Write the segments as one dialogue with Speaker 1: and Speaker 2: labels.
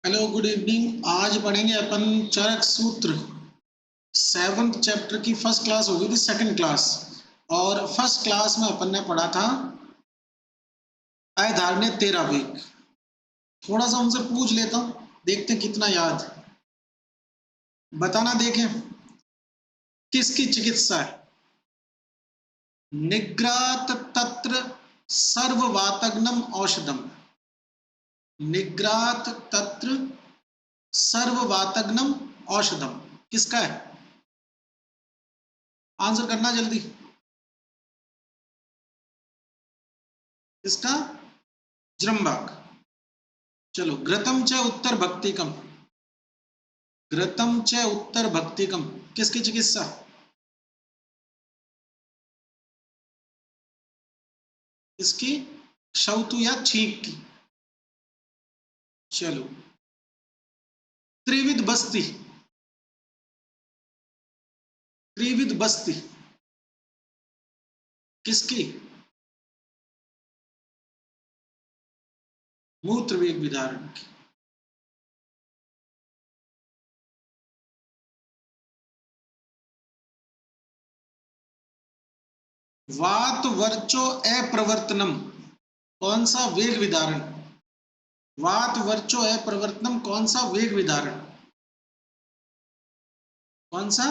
Speaker 1: Hello good evening. आज पढ़ेंगे अपन चरक सूत्र। 7th चैप्टर की फर्स्ट क्लास होगी थी, सेकंड क्लास। और फर्स्ट क्लास में अपन ने पढ़ा था अधारण्य 13 वेग। थोड़ा सा उनसे पूछ लेता हूँ, देखते हैं कितना याद। बताना देखें किसकी चिकित्सा है। निग्रात तत्र सर्ववातग्नम औषधम। निग्रात तत्र सर्ववातग्नम औषधम किसका है? आंसर करना जल्दी। इसका जृंभक। चलो, घृतम च उत्तर भक्तिकम। घृतम च उत्तर भक्तिकम किसकी चिकित्सा? इसकी शौतु या छींक की। चलो, त्रिविध बस्ती। त्रिविध बस्ती किसकी? मूत्र वेग विदारण की। वात वर्चो अप्रवर्तनम कौन सा वेग विदारण? वात वर्चो अप्रवर्तनम कौन सा वेग विदारण? कौन सा?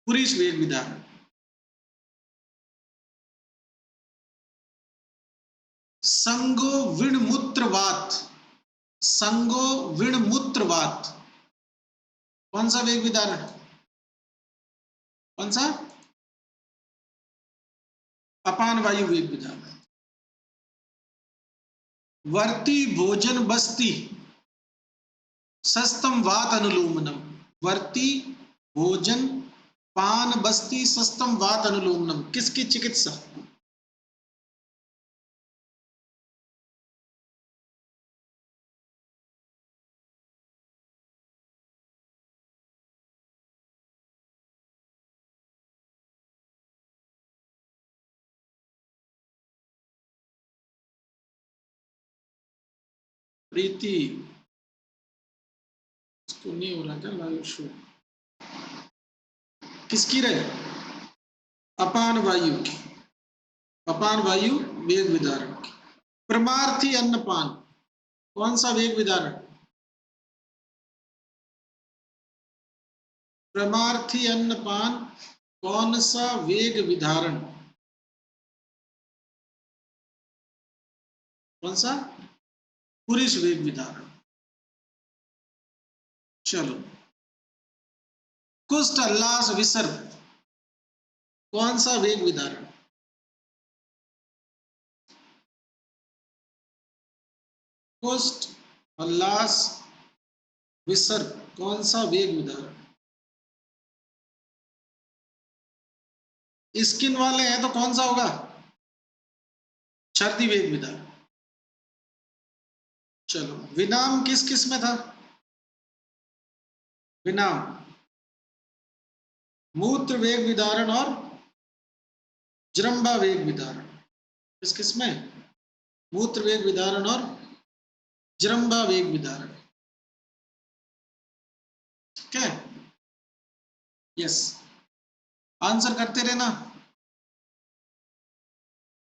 Speaker 1: पुरुष वेग विदारण। संगो विणमूत्रवात। संगो विणमूत्रवात कौन सा वेग विदारण? कौन सा? अपान वायु वेग विदारण। वर्ती भोजन बस्ती सस्तम वात अनुलोमनम। वर्ती भोजन पान बस्ती सस्तम वात अनुलोमनम किसकी चिकित्सा? प्रीति, इसको नहीं हो रहा क्या लाइव शो? किसकी रहे? अपान वायु की। अपान वायु वेग विदारण की। परमार्थी अन्नपान कौन सा वेग विदारण? परमार्थी अन्नपान कौन सा वेग विधारण? कौन सा? पुरुष वेग विधारण। चलो, कुष्ठ उल्लास विसर्ग कौन सा वेग विधारण? कुष्ठ उल्लास विसर्ग कौन सा वेग विधारण? स्किन वाले हैं तो कौन सा होगा? छर्दी वेग विधारण। चलो, विनाम किस किस में था? विनाम मूत्र वेग विदारण और जृंभा वेग विदारण। किस किस में? मूत्र वेग विदारण और जृंभा वेग विदारण। ठीक है, यस। आंसर करते रहना,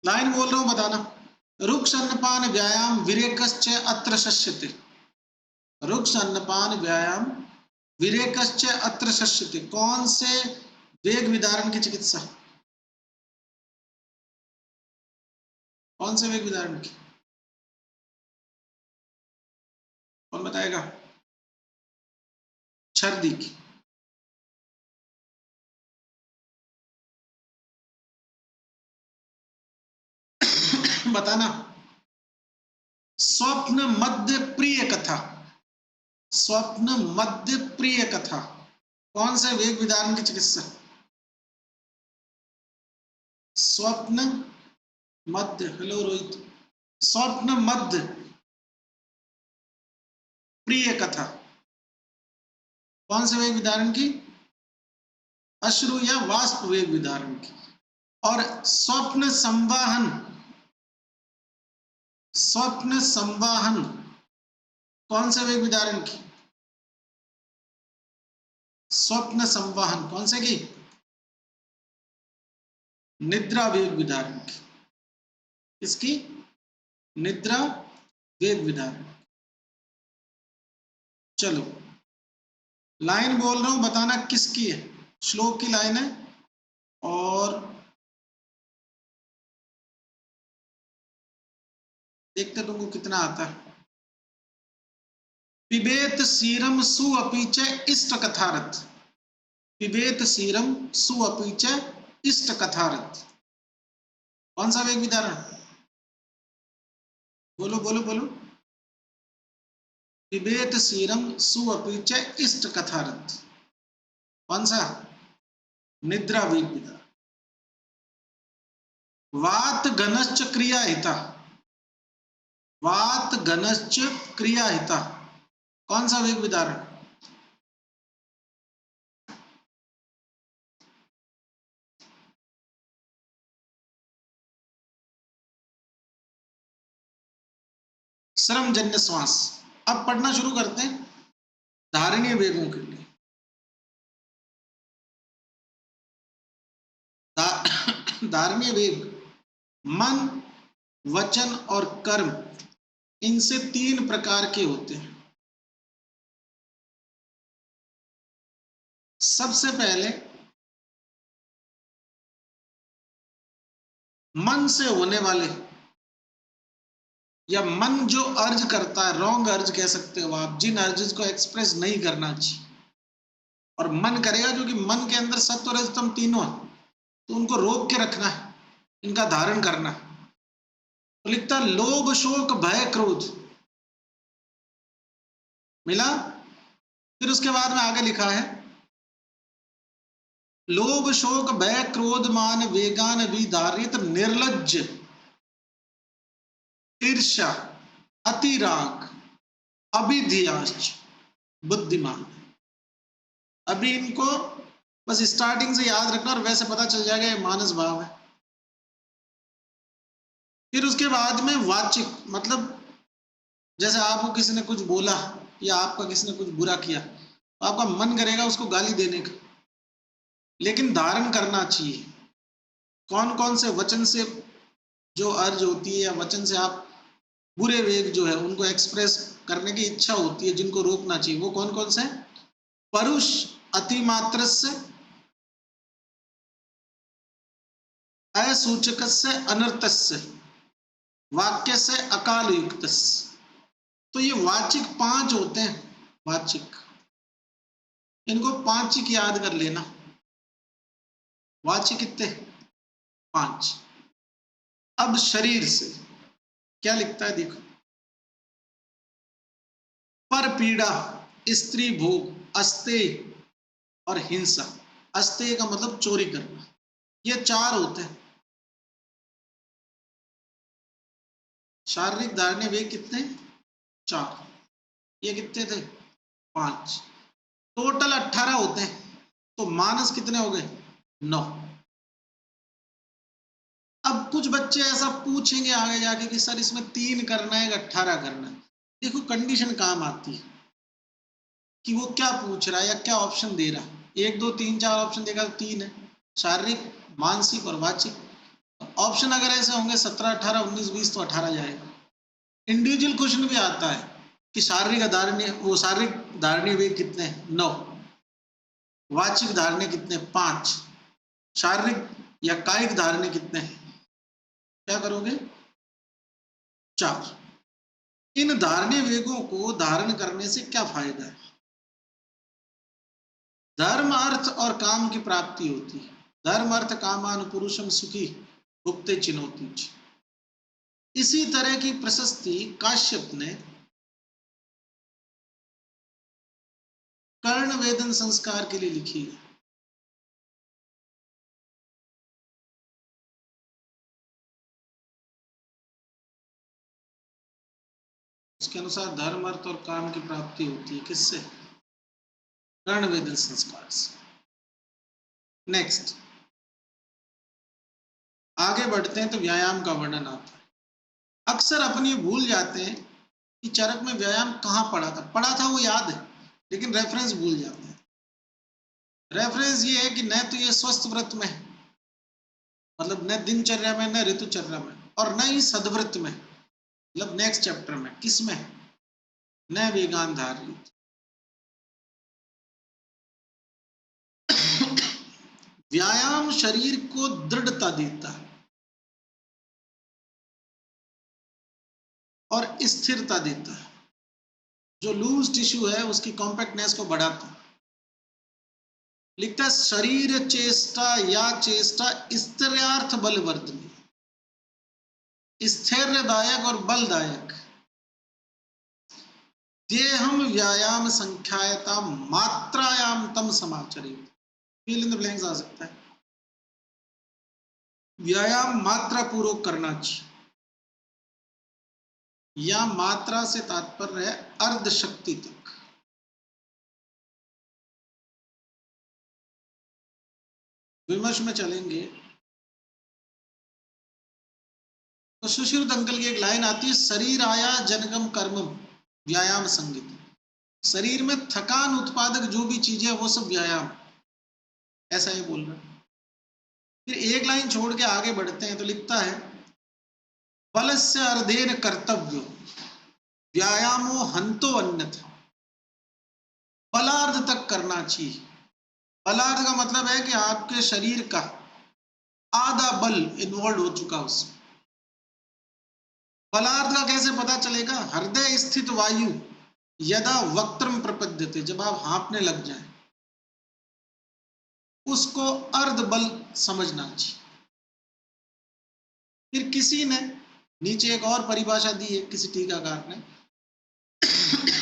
Speaker 1: लाइन बोल रहा हूं बताना। रुक्ष अन्नपान व्यायाम विरेकश्च अत्र शस्यते। रुक्ष अन्नपान व्यायाम विरेकश्च अत्र शस्यते कौन से वेग विदारण की चिकित्सा? कौन से वेग विदारण की? कौन बताएगा? छर्दी की। बताना। स्वप्न मध्य प्रिय कथा। स्वप्न मध्य प्रिय कथा कौन से वेग विदारण की चिकित्सा? स्वप्न मध्य, हेलो रोहित। स्वप्न मध्य प्रिय कथा कौन से वेग विदारण की? अश्रु या वाष्प वेग विदारण की। और स्वप्न संवाहन, स्वप्न संवाहन कौन से वेग विदारण की? स्वप्न संवहन। कौन से की? निद्रा वेग विदारण की। किसकी? निद्रा वेग विदारण। चलो लाइन बोल रहा हूं, बताना किसकी है। श्लोक की लाइन है और देखते तुमको कितना आता है। पिबेत सीरम सुअपि च इष्ट कथारथ। पिबेत सीरम सुअपि च इष्ट कथारथ। कौन सा वेग विदारण? बोलो बोलो बोलो। पिबेत सीरम सुअपि च इष्ट कथारथ। कौन सा? निद्रा वेग विदारण। वात घनश्च क्रियाहिता। वात घनश्च क्रियाहिता। कौन सा वेग विदारण? श्रमजन्य श्वास। अब पढ़ना शुरू करते हैं धारणीय वेगों के लिए। धारणीय वेग मन, वचन और कर्म, इनसे 3 प्रकार के होते हैं। सबसे पहले मन से होने वाले, या मन जो अर्ज करता है, रॉन्ग अर्ज कह सकते हो आप, जिन अर्जेस को एक्सप्रेस नहीं करना चाहिए और मन करेगा, जो कि मन के अंदर सत्व रजतम तीनों है, तो उनको रोक के रखना है, इनका धारण करना है। तो लिखता लोभ शोक भय क्रोध। मिला? फिर उसके बाद में आगे लिखा है लोभ शोक भय क्रोध मान वेगान विदारित निर्लज्ज ईर्ष्या अतिराग अभिधियाश्च बुद्धिमान। अभी इनको बस स्टार्टिंग से याद रखना और वैसे पता चल जाएगा ये मानस भाव है। फिर उसके बाद में वाचिक, मतलब जैसे आपको किसी ने कुछ बोला या आपका किसी ने कुछ बुरा किया, तो आपका मन करेगा उसको गाली देने का, लेकिन धारण करना चाहिए। कौन कौन से वचन से जो अर्ज होती है या वचन से आप बुरे वेग जो है उनको एक्सप्रेस करने की इच्छा होती है, जिनको रोकना चाहिए, वो कौन कौन से? परुष अतिमात्र से, असूचक से अनर्थ से, वाक्य से अकाल युक्त। तो ये वाचिक 5 होते हैं। वाचिक, इनको 5 ही याद कर लेना। वाचिक कितने? 5। अब शरीर से क्या लिखता है देखो। पर पीड़ा, स्त्री भोग, अस्तेय और हिंसा। अस्तेय का मतलब चोरी करना। ये 4 होते हैं। शारीरिक धारणीय वेग कितने? 4। ये कितने थे? 5। टोटल 18 होते हैं। तो मानस कितने हो गए? 9। अब कुछ बच्चे ऐसा पूछेंगे आगे जाके कि सर इसमें 3 करना है या 18 करना है। देखो कंडीशन काम आती है कि वो क्या पूछ रहा है या क्या ऑप्शन दे रहा है। 1 2 3 4 ऑप्शन देगा तो 3 है, शारीरिक मानसिक और वाचिक। ऑप्शन अगर ऐसे होंगे 17 18 19 20 तो 18 जाएगा। इंडिविजुअल क्वेश्चन भी आता है कि शारीरिक धारणीय, वो शारीरिक धारणीय वेग कितने? 9। वाचिक धारणीय कितने? 5। शारीरिक या कायिक धारणीय कितने? क्या करोगे? 4। इन धारणीय वेगों को धारण करने से क्या फायदा है? धर्म अर्थ और काम की प्राप्ति होती है। धर्म अर्थ कामान पुरुषम सुखी भुक्ते चिनोती। इसी तरह की प्रशस्ति काश्यप ने कर्ण वेदन संस्कार के लिए लिखी है। इसके अनुसार धर्म अर्थ और काम की प्राप्ति होती है किससे? कर्ण वेदन संस्कार से। नेक्स्ट आगे बढ़ते हैं तो व्यायाम का वर्णन आता है। अक्सर अपनी भूल जाते हैं कि चरक में व्यायाम कहाँ पढ़ा था वो याद है, लेकिन रेफरेंस भूल जाते हैं। रेफरेंस ये है कि न तो ये स्वस्थ व्रत में है, मतलब न दिनचर्या में, न ऋतुचर्या में, और न ही सदव्रत में, मतलब नेक्स्ट चैप्टर में। किस में? न वेगांधार। व्यायाम शरीर को दृढ़ता देता है और स्थिरता देता है। जो लूज टिश्यू है उसकी कॉम्पैक्टनेस को बढ़ाता है। लिखता है शरीर चेष्टा या चेष्टा स्थिर्यार्थ बलवर्धनी, स्थैर्यदायक और बलदायक। देहम व्यायाम संख्यायता मात्रायाम तम समाचरित। फिल इन द ब्लैंक्स आ सकता है। व्यायाम मात्रा पूर्वक करना चाहिए, या मात्रा से तात्पर्य है अर्ध शक्ति तक। विमर्श में चलेंगे तो सुश्रुत अंकल की एक लाइन आती है, शरीर आया जनकम कर्म व्यायाम संगीत। शरीर में थकान उत्पादक जो भी चीजें वो सब व्यायाम, ऐसा ही बोल रहा है। फिर एक लाइन छोड़ के आगे बढ़ते हैं तो लिखता है बलस्य अर्धेन कर्तव्यो व्यायामो हंतो अन्यथा। बलार्ध तक करना चाहिए। बलार्ध का मतलब है कि आपके शरीर का आधा बल इन्वॉल्व हो चुका उसमें। बलार्ध का कैसे पता चलेगा? हृदय स्थित वायु यदा वक्त्रम प्रपद्यते, जब आप हाँफने लग जाए उसको अर्ध बल समझना चाहिए। फिर किसी ने नीचे एक और परिभाषा दी है किसी टीकाकार ने।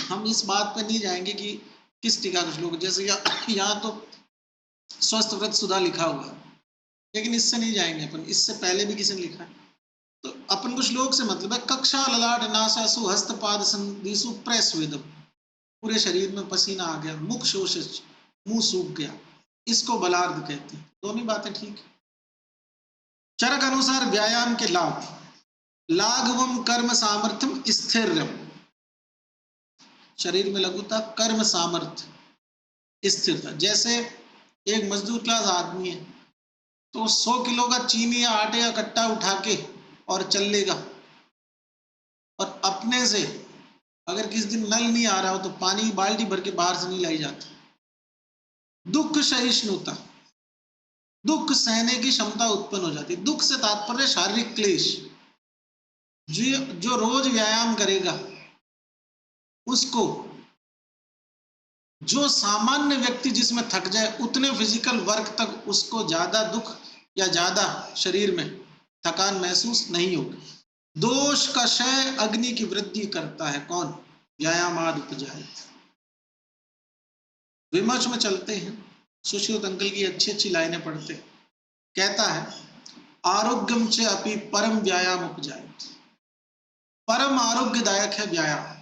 Speaker 1: हम इस बात पे नहीं जाएंगे कि किस टीका का श्लोक, जैसे यहाँ तो स्वस्थ व्रत सुधा लिखा हुआ है, लेकिन इससे नहीं जाएंगे अपन। इससे पहले भी किसी ने लिखा है, तो अपन को श्लोक से मतलब है कक्षा ललाट नासासु हस्तपाद संधिसु प्रस्वेदम। पूरे शरीर में पसीना आ गया, मुख शोषित, मुंह सूख गया, इसको बलार्ध कहते हैं। दोनों बातें ठीक है। चरक अनुसार व्यायाम के लाभ, लाघवम कर्म सामर्थ्यम स्थिरम, शरीर में लघुता, कर्म सामर्थ्य, स्थिरता। जैसे एक मजदूर क्लास आदमी है तो 100 किलो का चीनी या आटे का कट्टा उठा के और चल लेगा, और अपने से अगर किस दिन नल नहीं आ रहा हो तो पानी की बाल्टी भर के बाहर से नहीं लाई जाती। दुख सहिष्णुता, दुख सहने की क्षमता उत्पन्न हो जाती है। दुख से तात्पर्य शारीरिक क्लेश। जो रोज व्यायाम करेगा उसको, जो सामान्य व्यक्ति जिसमें थक जाए उतने फिजिकल वर्क तक उसको ज्यादा दुख या ज्यादा शरीर में थकान महसूस नहीं होगी। दोष का क्षय अग्नि की वृद्धि करता है। कौन? व्यायामाद उपजायत। विमर्श में चलते हैं। सुश्रुत अंकल की अच्छी अच्छी लाइनें पढ़ते। कहता है आरोग्यम च अपि परम व्यायाम उपजायत, परम आरोग्यदायक है व्यायाम।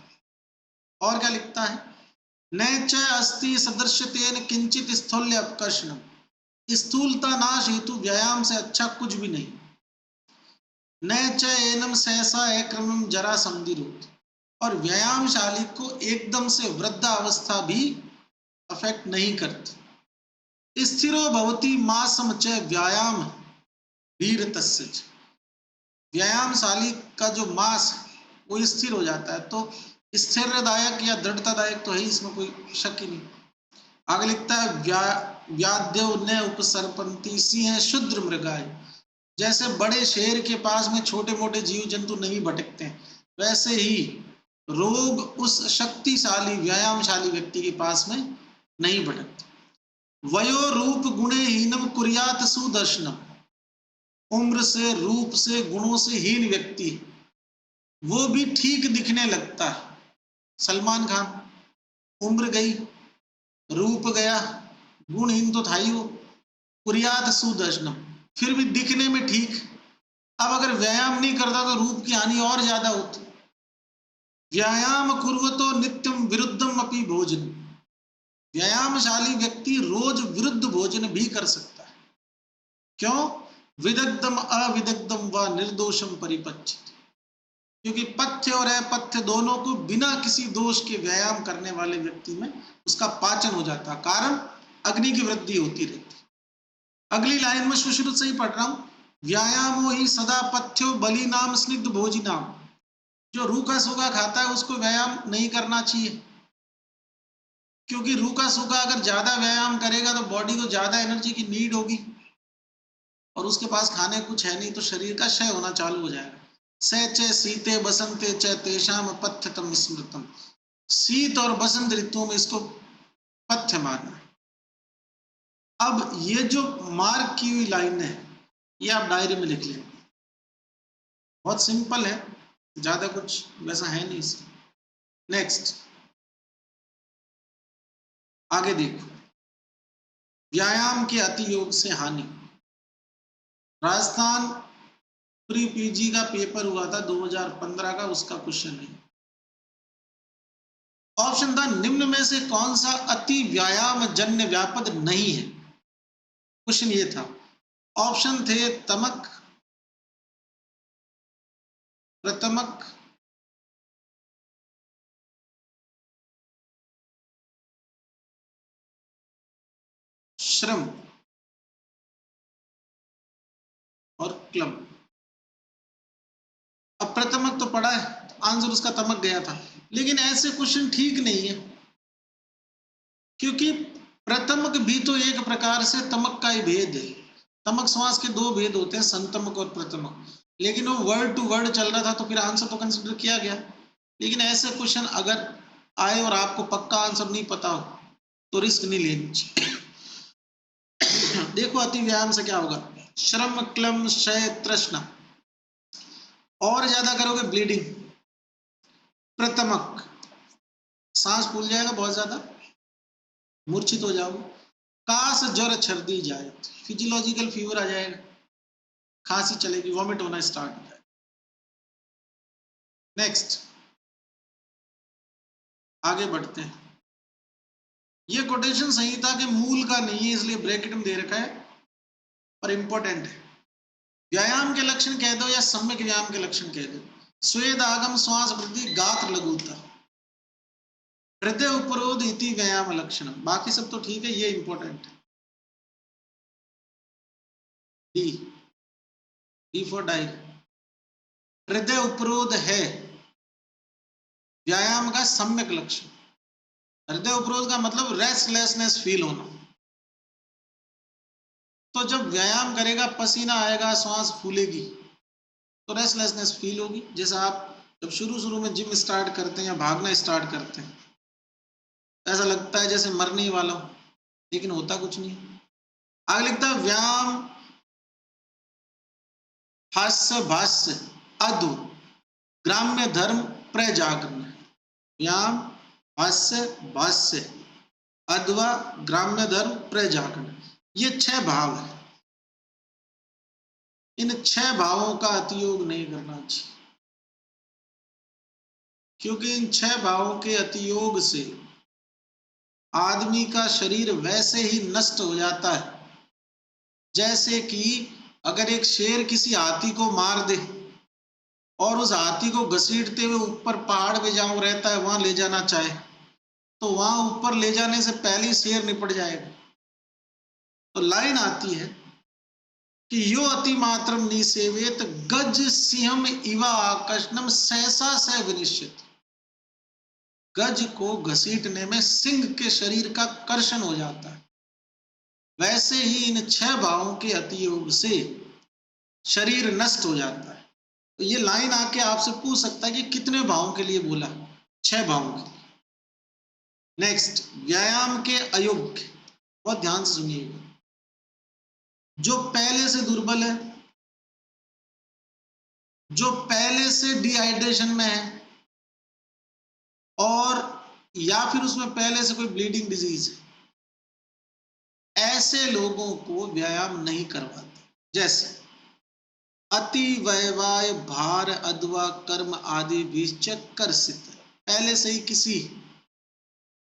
Speaker 1: और क्या लिखता है? न च अस्ति सदृश्यतेन किंचित स्थूल्य अपकर्षणम, स्थूलता नाश हेतु व्यायाम से अच्छा कुछ भी नहीं। न च एनम सहसा एक्रमम जरा संधिरोध, और व्यायामशाली को एकदम से वृद्धावस्था भी अफेक्ट नहीं करती। स्थिरो भवति मासम च व्यायाम वीरतस्य, व्यायामशाली का जो मास वो स्थिर हो जाता है। तो स्थिरदायक या दृढ़तादायक तो है, इसमें कोई शक ही नहीं। आगे लिखता है व्याद्यो न उपसर्पन्ति सिंह शुद्र मृगाय, जैसे बड़े शेर के पास में छोटे मोटे जीव जंतु नहीं भटकते, वैसे ही रोग उस शक्तिशाली व्यायामशाली व्यक्ति के पास में नहीं भटकते। वयो रूप गुणे हीनम कुर्यात सुदर्शनम, उम्र से, रूप से, गुणों से हीन व्यक्ति वो भी ठीक दिखने लगता है। सलमान खान, उम्र गई, रूप गया, गुणहीन तो था ही वो, कुर्यात सुदर्शनम, फिर भी दिखने में ठीक। अब अगर व्यायाम नहीं करता तो रूप की हानि और ज्यादा होती। व्यायाम कुर्वतो नित्यम विरुद्धम अपि भोजन, व्यायामशाली व्यक्ति रोज विरुद्ध भोजन भी कर सकता है। क्यों? विदग्धम अविदग्धम व निर्दोषम परिपच्यते, क्योंकि पथ्य और अपथ्य दोनों को बिना किसी दोष के व्यायाम करने वाले व्यक्ति में उसका पाचन हो जाता है, कारण अग्नि की वृद्धि होती रहती है। अगली लाइन में शुरू से ही पढ़ रहा हूं, व्यायामो ही सदा पथ्यो बलि नाम स्निग्ध भोजी नाम। जो रूखा सूखा खाता है उसको व्यायाम नहीं करना चाहिए, क्योंकि रूखा सूखा अगर ज्यादा व्यायाम करेगा तो बॉडी को ज्यादा एनर्जी की नीड होगी और उसके पास खाने कुछ है नहीं, तो शरीर का क्षय होना चालू हो जाएगा। स च शीते बसंते च तेषाम पथ्यतम स्मृतम। शीत और बसंत ऋतुओं में इसको पथ्य मानना। अब ये जो मार्क की हुई लाइन है ये आप डायरी में लिख लें, बहुत सिंपल है, ज्यादा कुछ वैसा है नहीं इसमें। नेक्स्ट आगे देखो, व्यायाम के अति योग से हानि। राजस्थान प्री पीजी का पेपर हुआ था 2015 का, उसका क्वेश्चन है। ऑप्शन था निम्न में से कौन सा अति व्यायाम जन्य व्यापद नहीं है। क्वेश्चन ये था, ऑप्शन थे तमक, प्रतमक, श्रम और क्लम। अब प्रथमक तो पढ़ा है, आंसर उसका तमक गया था, लेकिन ऐसे क्वेश्चन ठीक नहीं है, क्योंकि प्रथमक भी तो एक प्रकार से तमक का ही भेद है। तमक समास के दो भेद होते हैं, संतमक और प्रथमक, लेकिन वो वर्ड टू वर्ड चल रहा था तो फिर आंसर तो कंसिडर किया गया। लेकिन ऐसे क्वेश्चन अगर आए और आपको पक्का आंसर नहीं पता हो तो रिस्क नहीं लेनी चाहिए। देखो अति व्यायाम से क्या होगा, श्रम क्लम क्षय तृष्णा, और ज्यादा करोगे ब्लीडिंग। प्रथमक सांस फूल जाएगा, बहुत ज्यादा मूर्छित हो जाओगे। काश ज्वर छर्दी जाए, फिजियोलॉजिकल फीवर आ जाएगा, खांसी चलेगी, वॉमिट होना स्टार्ट हो जाएगा। नेक्स्ट आगे बढ़ते हैं। ये कोटेशन संहिता के मूल का नहीं है, इसलिए ब्रैकेट में दे रखा है, पर इंपॉर्टेंट है। व्यायाम के लक्षण कह दो या सम्यक व्यायाम के लक्षण कह दो। स्वेद आगम श्वास वृद्धि गात्र लघुता, हृदय उपरोध इति व्यायाम लक्षण। बाकी सब तो ठीक है, ये इंपॉर्टेंट है। डी फॉर डाई, हृदय उपरोध है व्यायाम का सम्यक लक्षण। हृदय उपरोध का मतलब रेस्टलेसनेस फील होना। तो जब व्यायाम करेगा पसीना आएगा, श्वास फूलेगी, तो रेस्टलेसनेस फील होगी। जैसे आप जब शुरू में जिम स्टार्ट करते हैं या भागना स्टार्ट करते हैं, ऐसा लगता है जैसे मरने वाला हो, लेकिन होता कुछ नहीं। आगे लिखता है व्यायाम हास्य भाष्य अधु ग्राम्य धर्म प्रजागरण। व्यायाम हास्य भाष्य अथवा ग्राम्य धर्म प्रजागरण, ये 6 भाव है। इन 6 भावों का अतियोग नहीं करना चाहिए, क्योंकि इन 6 भावों के अतियोग से आदमी का शरीर वैसे ही नष्ट हो जाता है जैसे कि अगर एक शेर किसी हाथी को मार दे और उस हाथी को घसीटते हुए ऊपर पहाड़ पे जहां रहता है वहां ले जाना चाहे, तो वहां ऊपर ले जाने से पहले ही शेर निपट जाएगा। तो लाइन आती है कि यो अति मात्रम निसेवेत गज सिंहम इवा आकर्षणम सहसा सह विनिश्चित। गज को घसीटने में सिंह के शरीर का कर्षण हो जाता है, वैसे ही इन 6 भावों के अतियोग से शरीर नष्ट हो जाता है। तो ये लाइन आके आपसे पूछ सकता है कि कितने भावों के लिए बोला, 6 भावों के लिए। नेक्स्ट व्यायाम के अयोग्य, बहुत ध्यान से सुनिएगा। जो पहले से दुर्बल है, जो पहले से डिहाइड्रेशन में है, और या फिर उसमें पहले से कोई ब्लीडिंग डिजीज है, ऐसे लोगों को व्यायाम नहीं करवाते। जैसे अति वैवाय भार अथवा कर्म आदि भी कर्षित है, पहले से ही किसी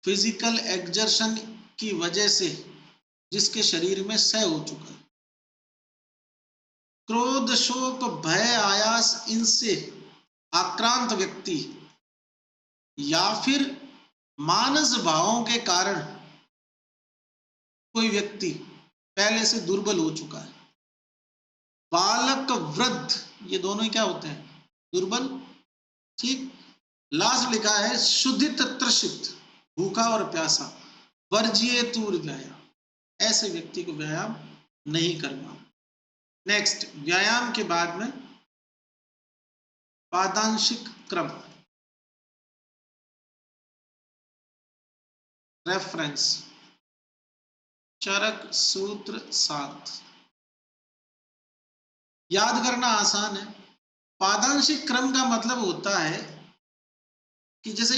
Speaker 1: फिजिकल एक्सर्शन की वजह से जिसके शरीर में क्षय हो चुका है। क्रोध शोक भय आयास, इनसे आक्रांत व्यक्ति या फिर मानस भावों के कारण कोई व्यक्ति पहले से दुर्बल हो चुका है। बालक, वृद्ध, ये दोनों ही क्या होते हैं? दुर्बल। ठीक। लास्ट लिखा है शुद्धित त्रसित, भूखा और प्यासा, वर्जिए तूर व्यायाम, ऐसे व्यक्ति को व्यायाम नहीं करना। नेक्स्ट, व्यायाम के बाद में पादांशिक क्रम, रेफरेंस चरक सूत्र 7। याद करना आसान है। पादांशिक क्रम का मतलब होता है कि जैसे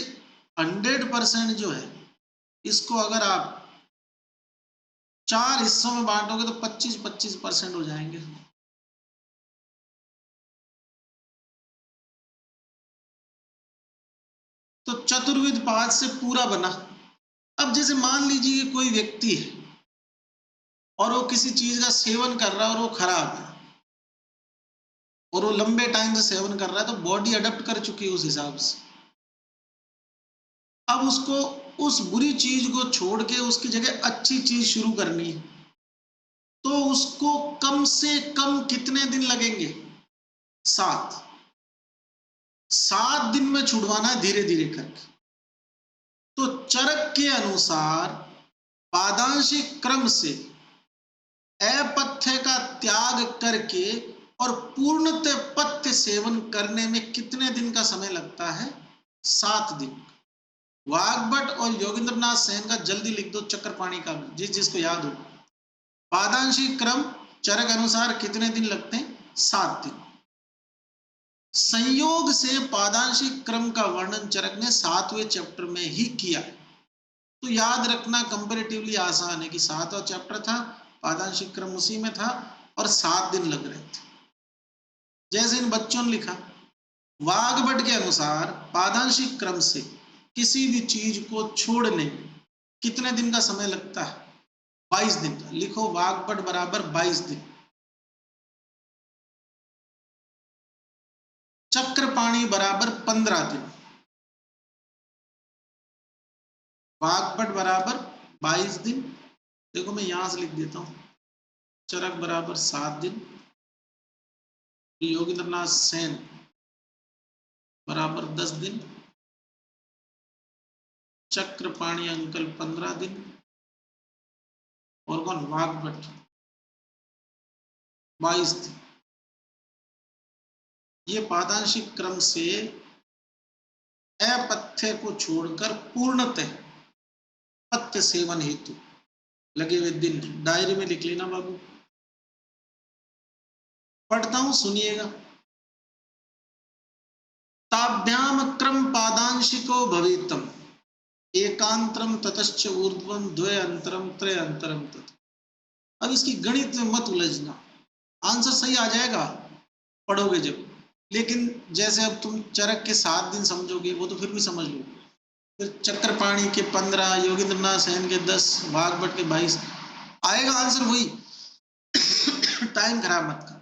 Speaker 1: 100% जो है, इसको अगर आप 4 हिस्सों में बांटोगे तो 25-25% हो जाएंगे। तो चतुर्विध पाद से पूरा बना। अब जैसे मान लीजिए कोई व्यक्ति है और वो किसी चीज का सेवन कर रहा है और वो खराब है, और वो लंबे टाइम से सेवन कर रहा है, तो बॉडी अडेप्ट कर चुकी है उस हिसाब से। अब उसको उस बुरी चीज को छोड़ के उसकी जगह अच्छी चीज शुरू करनी है, तो उसको कम से कम कितने दिन लगेंगे? 7। 7 दिन में छुड़वाना है, धीरे धीरे करके। तो चरक के अनुसार पादांशिक क्रम से अपथ्य का त्याग करके और पूर्णतः पथ्य सेवन करने में कितने दिन का समय लगता है? 7 दिन। वाग्भट और योगेंद्रनाथ सेन का जल्दी लिख दो, चक्रपाणी का भी, जिसको याद हो। पादांशिक क्रम चरक अनुसार कितने दिन लगते हैं? 7 दिन। संयोग से पादांशिक क्रम का वर्णन चरक ने 7वें चैप्टर में ही किया। तो याद रखना कंपैरेटिवली आसान है कि 7वां चैप्टर था, पादांशिक क्रम उसी में था और 7 दिन लग रहे थे। जैसे इन बच्चों ने लिखा, वाग्भट के अनुसार पादांशिक क्रम से किसी भी चीज को छोड़ने में कितने दिन का समय लगता है? 22 दिन का। लिखो वाग्भट बराबर 22 दिन। चक्रपाणी बराबर 15 दिन। वाग्भट बराबर 22 दिन। देखो मैं यहां से लिख देता हूं, चरक बराबर 7 दिन, योगेंद्रनाथ सेन बराबर 10 दिन, चक्रपाणी अंकल 15 दिन, और कौन? वाग्भट 22 दिन। ये पादांशिक क्रम से अपथ्य को छोड़कर पूर्णतः पथ्य सेवन हेतु लगे हुए दिन डायरी में लिख लेना बाबू। पढ़ता हूं, सुनिएगा। ताभ्याम क्रम पादांशिको भवेतम, एकांतरम ततश्च ऊर्ध्वम द्वयंतरम त्रयंतरम तत्। अब इसकी गणित में मत उलझना, आंसर सही आ जाएगा पढ़ोगे जब। लेकिन जैसे अब तुम चरक के 7 दिन समझोगे, वो तो फिर भी समझ लो। फिर चक्रपाणी के 15, योगेंद्रनाथ सेन के 10, वाग्भट के 22, आएगा आंसर वही। टाइम खराब मत कर।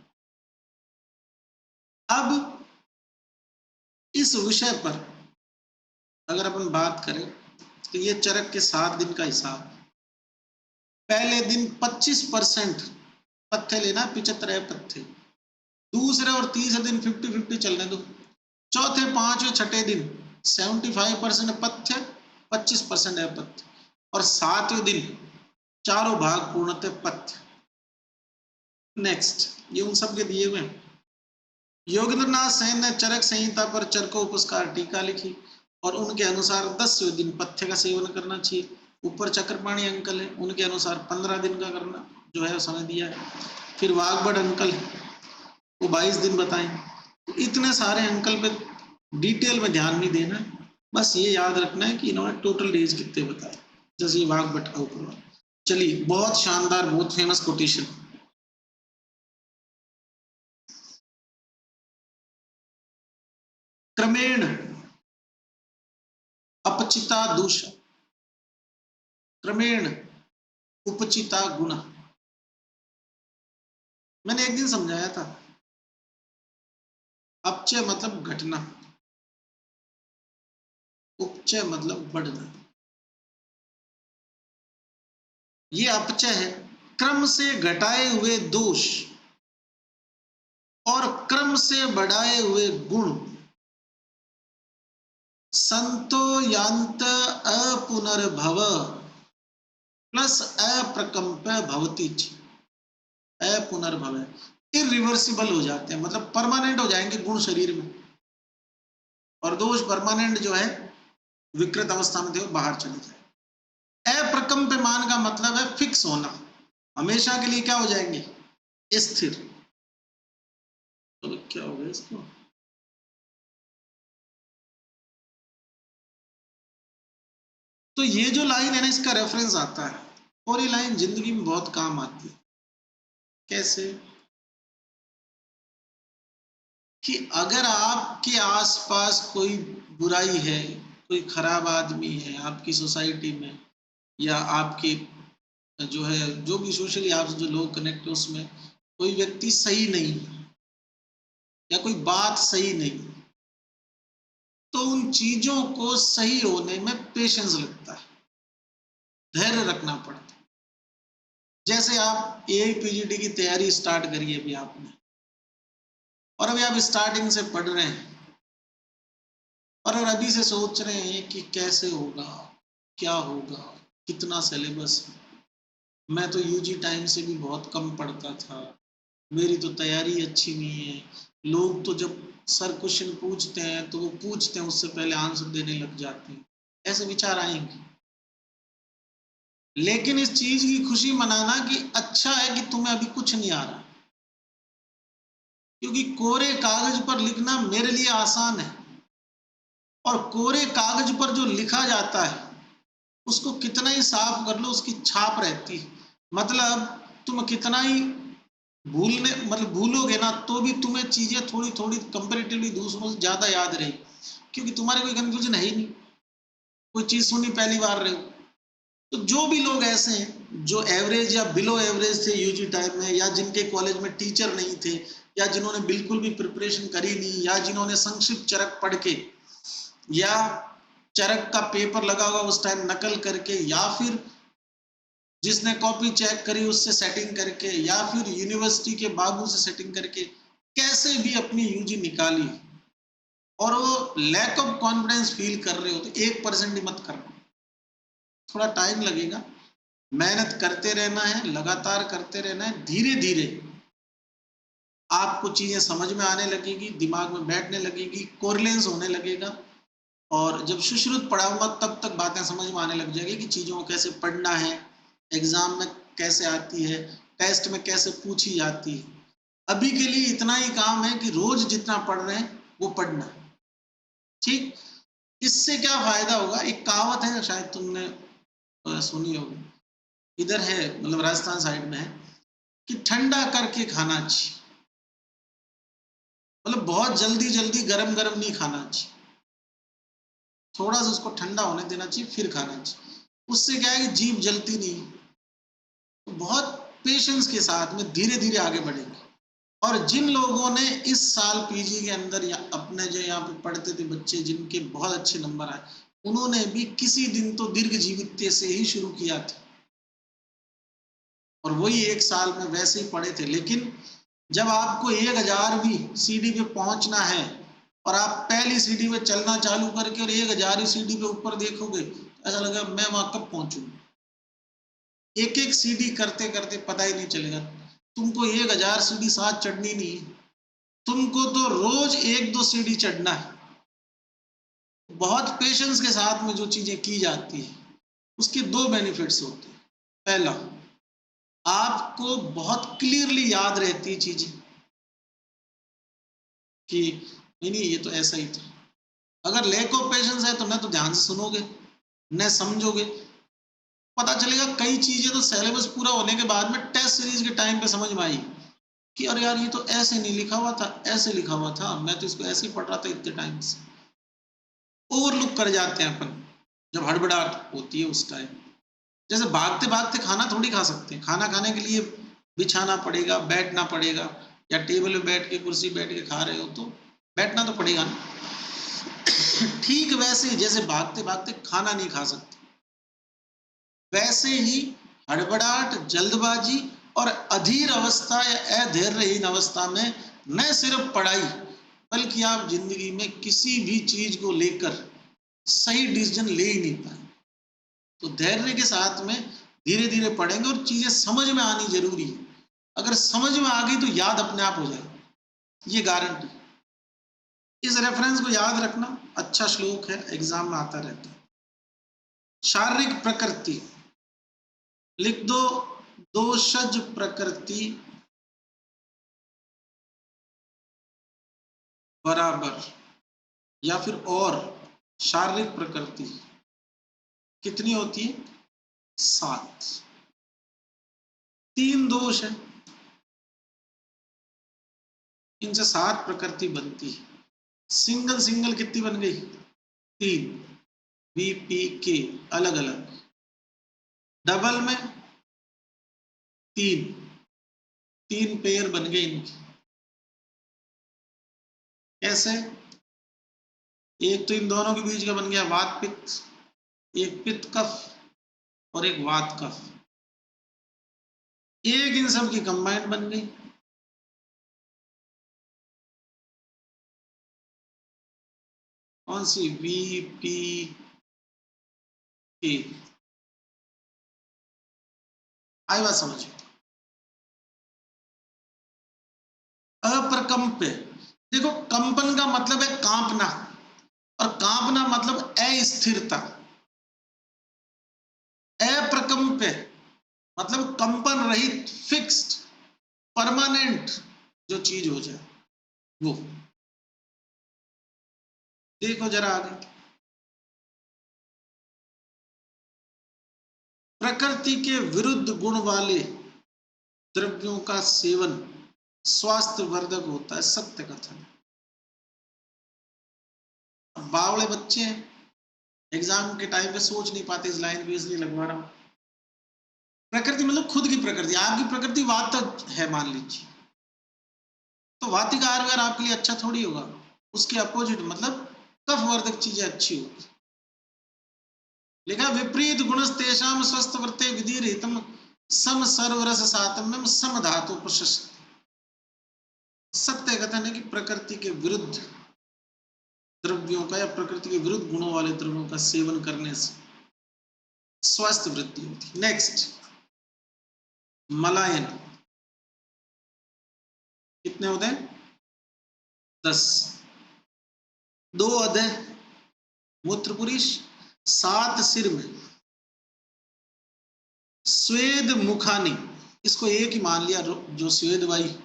Speaker 1: अब इस विषय पर अगर अपन बात करें तो ये चरक के 7 दिन का हिसाब। पहले दिन 25% पथ्य लेना, 75 पथ्य। दूसरे और तीसरे दिन 50-50 चलने दो। चौथे, पांचवें, छठे दिन 75% पथ्य, 25% अपथ्य, और 7वें दिन चारों भाग पूर्णतः पथ्य। नेक्स्ट, ये उन सब के दिए हुए हैं। योगेंद्रनाथ सेन ने चरक संहिता पर चरकोपस्कार टीका लिखी और उनके अनुसार 10वें दिन पथ्य का सेवन करना चाहिए। ऊपर चक्रपाणी अंकल है, उनके अनुसार 15 दिन का करना जो है समय दिया है। फिर वाग्भट अंकल वो 22 दिन बताएं। तो इतने सारे अंकल पे डिटेल में ध्यान नहीं देना, बस ये याद रखना है कि इन्होंने टोटल डेज कितने बताए, जैसे ये वाग्भट का ऊपर। चलिए, बहुत शानदार, बहुत फेमस कोटेशन। क्रमेण अपचिता दूषा, क्रमेण उपचिता गुणा। मैंने एक दिन समझाया था, अपचय मतलब घटना, उपचय मतलब बढ़ना, ये अपचय है। क्रम से घटाए हुए दोष और क्रम से बढ़ाए हुए गुण, संतो यान्त अपुनर्भव प्लस अप्रकंप भवति, अपुनर्भव इरिवर्सिबल हो जाते हैं, मतलब परमानेंट हो जाएंगे गुण शरीर में, और दोष परमानेंट जो है विकृत अवस्था में थे वो बाहर चले जाए। अप्रकंपमान का मतलब है फिक्स होना, हमेशा के लिए क्या हो जाएंगे, स्थिर। तो क्या हो गया इसको, तो ये जो लाइन है ना, इसका रेफरेंस आता है, और ये लाइन जिंदगी में बहुत काम आती है। कैसे कि अगर आपके आसपास कोई बुराई है, कोई खराब आदमी है आपकी सोसाइटी में, या आपके जो है जो भी सोशली आप जो लोग कनेक्ट है उसमें कोई व्यक्ति सही नहीं है या कोई बात सही नहीं, तो उन चीजों को सही होने में पेशेंस लगता है, धैर्य रखना पड़ता है। जैसे आप एआईपीजीडी की तैयारी स्टार्ट करी अभी आपने, और अभी आप स्टार्टिंग से पढ़ रहे हैं, और अभी से सोच रहे हैं कि कैसे होगा, क्या होगा, कितना सिलेबस है, मैं तो यूजी टाइम से भी बहुत कम पढ़ता था, मेरी तो तैयारी अच्छी नहीं है, लोग तो जब सर क्वेश्चन पूछते हैं तो वो पूछते हैं उससे पहले आंसर देने लग जाते हैं, ऐसे विचार आएंगे। लेकिन इस चीज की खुशी मनाना कि अच्छा है कि तुम्हें अभी कुछ नहीं आ रहा, क्योंकि कोरे कागज पर लिखना मेरे लिए आसान है, और कोरे कागज पर जो लिखा जाता है उसको कितना ही साफ कर लो उसकी छाप रहती है, मतलब तुम कितना ही भूलने मतलब भूलोगे ना तो भी तुम्हें चीजें थोड़ी थोड़ी कंपेरेटिवली दूसरों से ज्यादा याद रहेगी, क्योंकि तुम्हारे कोई कंफ्यूजन है ही नहीं, कोई चीज सुनी पहली बार रहे हो। तो जो भी लोग ऐसे हैं जो एवरेज या बिलो एवरेज थे यूजी टाइम में, या जिनके कॉलेज में टीचर नहीं थे, या जिन्होंने बिल्कुल भी प्रिपरेशन करी नहीं, या जिन्होंने संक्षिप्त चरक पढ़ के, या चरक का पेपर लगा हुआ उस टाइम नकल करके, या फिर जिसने कॉपी चेक करी उससे सेटिंग करके, या फिर यूनिवर्सिटी के बाबू से सेटिंग करके कैसे भी अपनी यूजी निकाली, और वो लैक ऑफ कॉन्फिडेंस फील कर रहे हो, तो 1% ही मत करना, थोड़ा टाइम लगेगा, मेहनत करते रहना है, लगातार करते रहना है, धीरे धीरे आपको चीजें समझ में आने लगेगी, दिमाग में बैठने लगेगी, कोरिलेंस होने लगेगा, और जब सुश्रुत पढ़ाऊंगा तब तक बातें समझ में आने लग जाएगी कि चीजों को कैसे पढ़ना है, एग्जाम में कैसे आती है, टेस्ट में कैसे पूछी जाती है। अभी के लिए इतना ही काम है कि रोज जितना पढ़ रहे हैं वो पढ़ना, ठीक। इससे क्या फायदा होगा, एक कहावत है शायद तुमने सुनी होगी, इधर है मतलब राजस्थान साइड में है कि ठंडा करके खाना चाहिए, मतलब बहुत जल्दी जल्दी गरम गरम नहीं खाना चाहिए, थोड़ा सा उसको ठंडा होने देना चाहिए फिर खाना चाहिए, उससे क्या है कि जीभ जलती नहीं, तो बहुत पेशेंस के साथ में धीरे धीरे आगे बढ़ेंगे। और जिन लोगों ने इस साल पीजी के अंदर या अपने जो यहाँ पे पढ़ते थे बच्चे जिनके बहुत अच्छे नंबर आए, उन्होंने भी किसी दिन तो दीर्घ जीवित्य से ही शुरू किया था, और वही 1 साल में वैसे ही पढ़े थे। लेकिन जब आपको 1000वीं सीढ़ी पे पहुंचना है और आप पहली सीढ़ी पे चलना चालू करके और 1000वीं सीढ़ी पे ऊपर देखोगे, ऐसा लगेगा मैं वहां कब पहुंचूंगा। एक एक सीढ़ी करते करते पता ही नहीं चलेगा, तुमको 1000 सीढ़ी साथ चढ़नी नहीं, तुमको तो रोज 1-2 सीढ़ी चढ़ना है। बहुत पेशेंस के साथ में जो चीजें की जाती है उसके 2 बेनिफिट्स होते हैं। पहला, आपको बहुत क्लियरली याद रहती है चीजें कि नहीं नहीं ये तो ऐसा ही था। अगर लैक ऑफ पेशेंस है तो न तो ध्यान से सुनोगे न समझोगे, पता चलेगा कई चीजें तो सिलेबस पूरा होने के बाद में टेस्ट सीरीज के टाइम पे समझ में आई कि अरे यार ये तो ऐसे नहीं लिखा हुआ था, ऐसे लिखा हुआ था, मैं तो इसको ऐसे ही पढ़ रहा था इतने टाइम से। ओवरलुक कर जाते हैं अपन जब हड़बड़ाहट होती है उस टाइम। जैसे भागते भागते खाना थोड़ी खा सकते हैं, खाना खाने के लिए बिछाना पड़ेगा, बैठना पड़ेगा, या टेबल पे बैठ के कुर्सी बैठ के खा रहे हो तो बैठना तो पड़ेगा ना। ठीक वैसे ही जैसे भागते भागते खाना नहीं खा सकते, वैसे ही हड़बड़ाहट, जल्दबाजी और अधीर अवस्था या अधैर्यहीन अवस्था में न सिर्फ पढ़ाई बल्कि आप जिंदगी में किसी भी चीज को लेकर सही डिसीजन ले ही नहीं पाए। तो धैर्य के साथ में धीरे धीरे पढ़ेंगे और चीजें समझ में आनी जरूरी है। अगर समझ में आ गई तो याद अपने आप हो जाएगी, ये गारंटी। इस रेफरेंस को याद रखना, अच्छा श्लोक है, एग्जाम में आता रहता है। शारीरिक प्रकृति लिख दो, दोषज प्रकृति बराबर या फिर और शारीरिक प्रकृति कितनी होती है? 7। 3 दोष है, इनसे 7 प्रकृति बनती है। सिंगल सिंगल कितनी बन गई? 3। बी पी के अलग अलग। डबल में 3, 3 पेयर बन गए इनकी। कैसे? एक तो इन दोनों के बीच का बन गया वात पित्त, एक पित्त कफ और एक वात कफ, एक इन सब की कंबाइंड बन गई। कौन सी? वी पी के। आई बात समझ? अप्रकंप्य, देखो कंपन का मतलब है कांपना, और कांपना मतलब अस्थिरता। अप्रकंप्य मतलब कंपन रहित, फिक्स्ड, परमानेंट जो चीज हो जाए वो। देखो जरा आगे, प्रकृति के विरुद्ध गुण वाले द्रव्यों का सेवन स्वास्थ्य वर्धक होता है, सत्य कथन। बावड़े बच्चे हैं, एग्जाम के टाइम पे सोच नहीं पाते, इस लाइन पे इसलिए लगवा रहा हूं। प्रकृति मतलब खुद की प्रकृति, आपकी प्रकृति वात है मान लीजिए, तो वाती का आहार आपके लिए अच्छा थोड़ी होगा, उसके अपोजिट मतलब कफवर्धक चीजें अच्छी होगी। लिखा विपरीत गुणस्तेषाम स्वस्थ वर्ते विधि हितम सम सर्वरस सातम्यम सम धातु प्रशस्त। सत्य कथन है कि प्रकृति के विरुद्ध द्रव्यों का या प्रकृति के विरुद्ध गुणों वाले द्रव्यों का सेवन करने से स्वास्थ्य वृद्धि होती। नेक्स्ट, मलायन कितने होते हैं? 10। 2 अधः मूत्रपुरीश, 7 सिर में। स्वेद मुखानी, इसको एक ही मान लिया, जो स्वेद वाई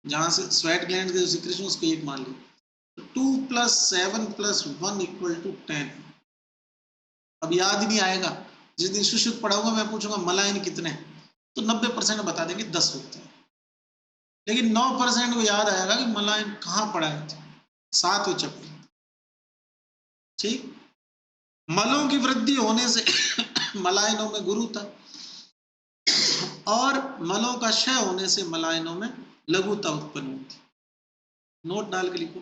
Speaker 1: जहां से स्वेट ग्लैंड के सिक्रेशन, उसको एक मान लिया। 2 + 7 + 1 = 10। अब याद ही नहीं आएगा, जिस दिन सुश्रुत पढ़ाऊंगा मैं पूछूंगा मलायन कितने, तो 90% बता देंगे 10 होते हैं, लेकिन 9% को याद आएगा कि मलायन कहाँ पढ़ाए थे, 7वें चैप्टर। ठीक, मलों की वृद्धि होने से मलायनों में गुरुता, और मलों का क्षय होने से मलायनों में लघुता उत्पन्न होती। नोट डाल के लिखो।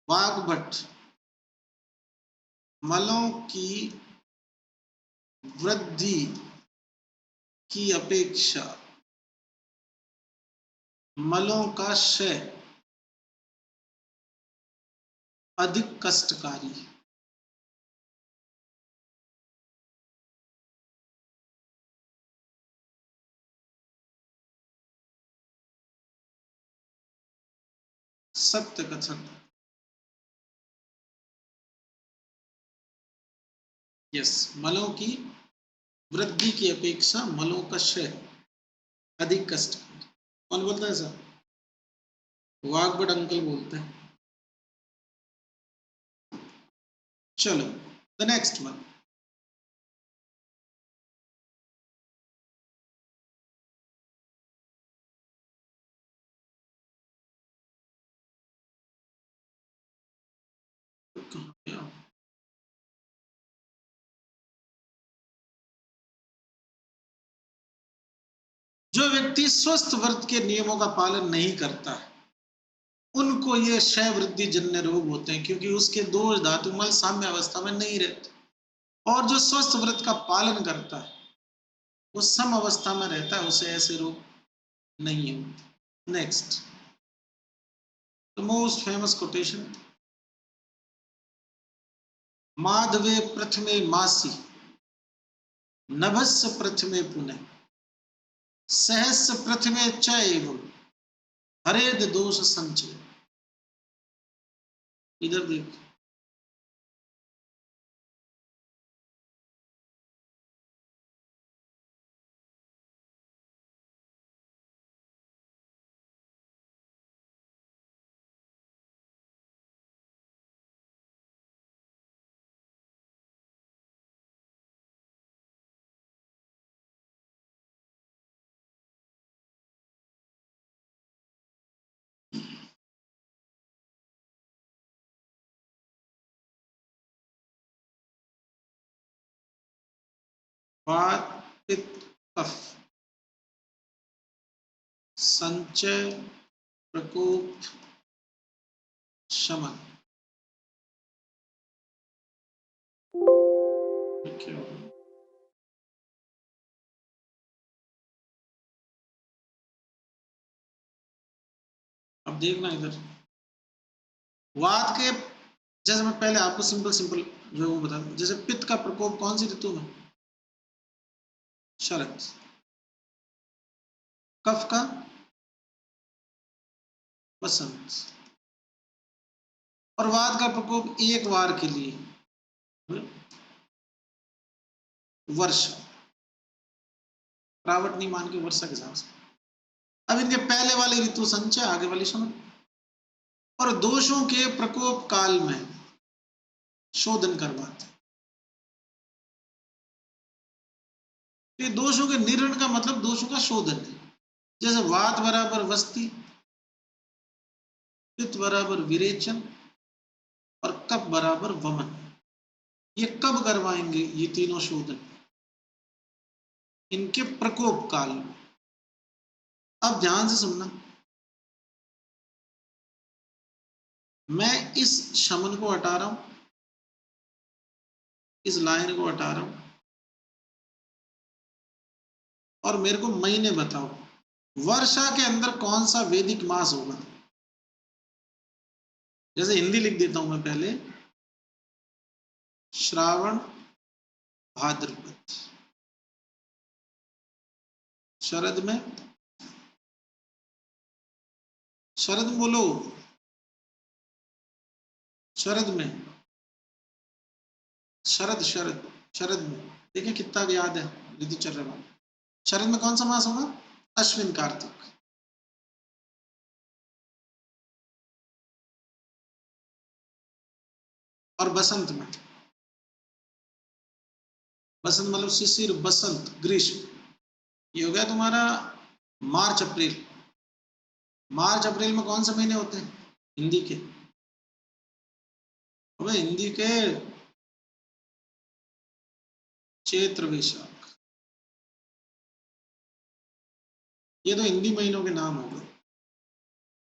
Speaker 1: वाग्भट, मलों की वृद्धि की अपेक्षा मलों का क्षय अधिक कष्टकारी है। सत्य कथन। यस, मलों की वृद्धि की अपेक्षा मलों का क्षय अधिक कष्टकारी। कौन बोलता है सर? वाग्भट अंकल बोलते हैं। चलो द नेक्स्ट वन। जो व्यक्ति स्वस्थ व्रत के नियमों का पालन नहीं करता है उनको ये क्षय वृद्धि जन्य रोग होते हैं, क्योंकि उसके दोष धातु मल साम्य अवस्था में नहीं रहते। और जो स्वस्थ व्रत का पालन करता है वो सम अवस्था में रहता है, उसे ऐसे रोग नहीं होते। Next, the most famous quotation, माधवे प्रथमे मासी नभस्य प्रथमे पुनः सहस्य प्रथमे च एवं हरेद दोष संचय। इधर देख, वात पित्त कफ, संचय प्रकोप शमन। अब देखना इधर, वात के, जैसे मैं पहले आपको सिंपल सिंपल जो वो बता दूं, जैसे पित्त का प्रकोप कौन सी ऋतु में? शरद। कफ का? बसंत। और वात का प्रकोप एक बार के लिए वर्षा, प्रावट नहीं मान के वर्षा के हिसाब से। अब इनके पहले वाली ऋतु संचय, आगे वाली शमन। और दोषों के प्रकोप काल में शोधन करवाते। ये दोषों के निर्णय का मतलब दोषों का शोधन है। जैसे वात बराबर वस्ती, पित्त बराबर विरेचन और कफ बराबर वमन। ये कब करवाएंगे ये तीनों शोधन? इनके प्रकोप काल में। अब ध्यान से सुनना, मैं इस शमन को हटा रहा हूं, इस लाइन को हटा रहा हूं, और मेरे को महीने बताओ वर्षा के अंदर कौन सा वैदिक मास होगा? जैसे हिंदी लिख देता हूं मैं पहले, श्रावण भाद्रपद। शरद में, शरद बोलो, शरद में, शरद शरद शरद में देखिए कितना याद है ऋतु चल रहा है। शरद में कौन सा मास होगा? अश्विन कार्तिक। और बसंत में, बसंत मतलब शिशिर, बसंत, ग्रीष्म, ये हो गया तुम्हारा मार्च अप्रैल। मार्च अप्रैल में कौन से महीने होते हैं हिंदी के? अबे हिंदी के चैत्र वैशाख, ये तो हिंदी महीनों के नाम हो गए।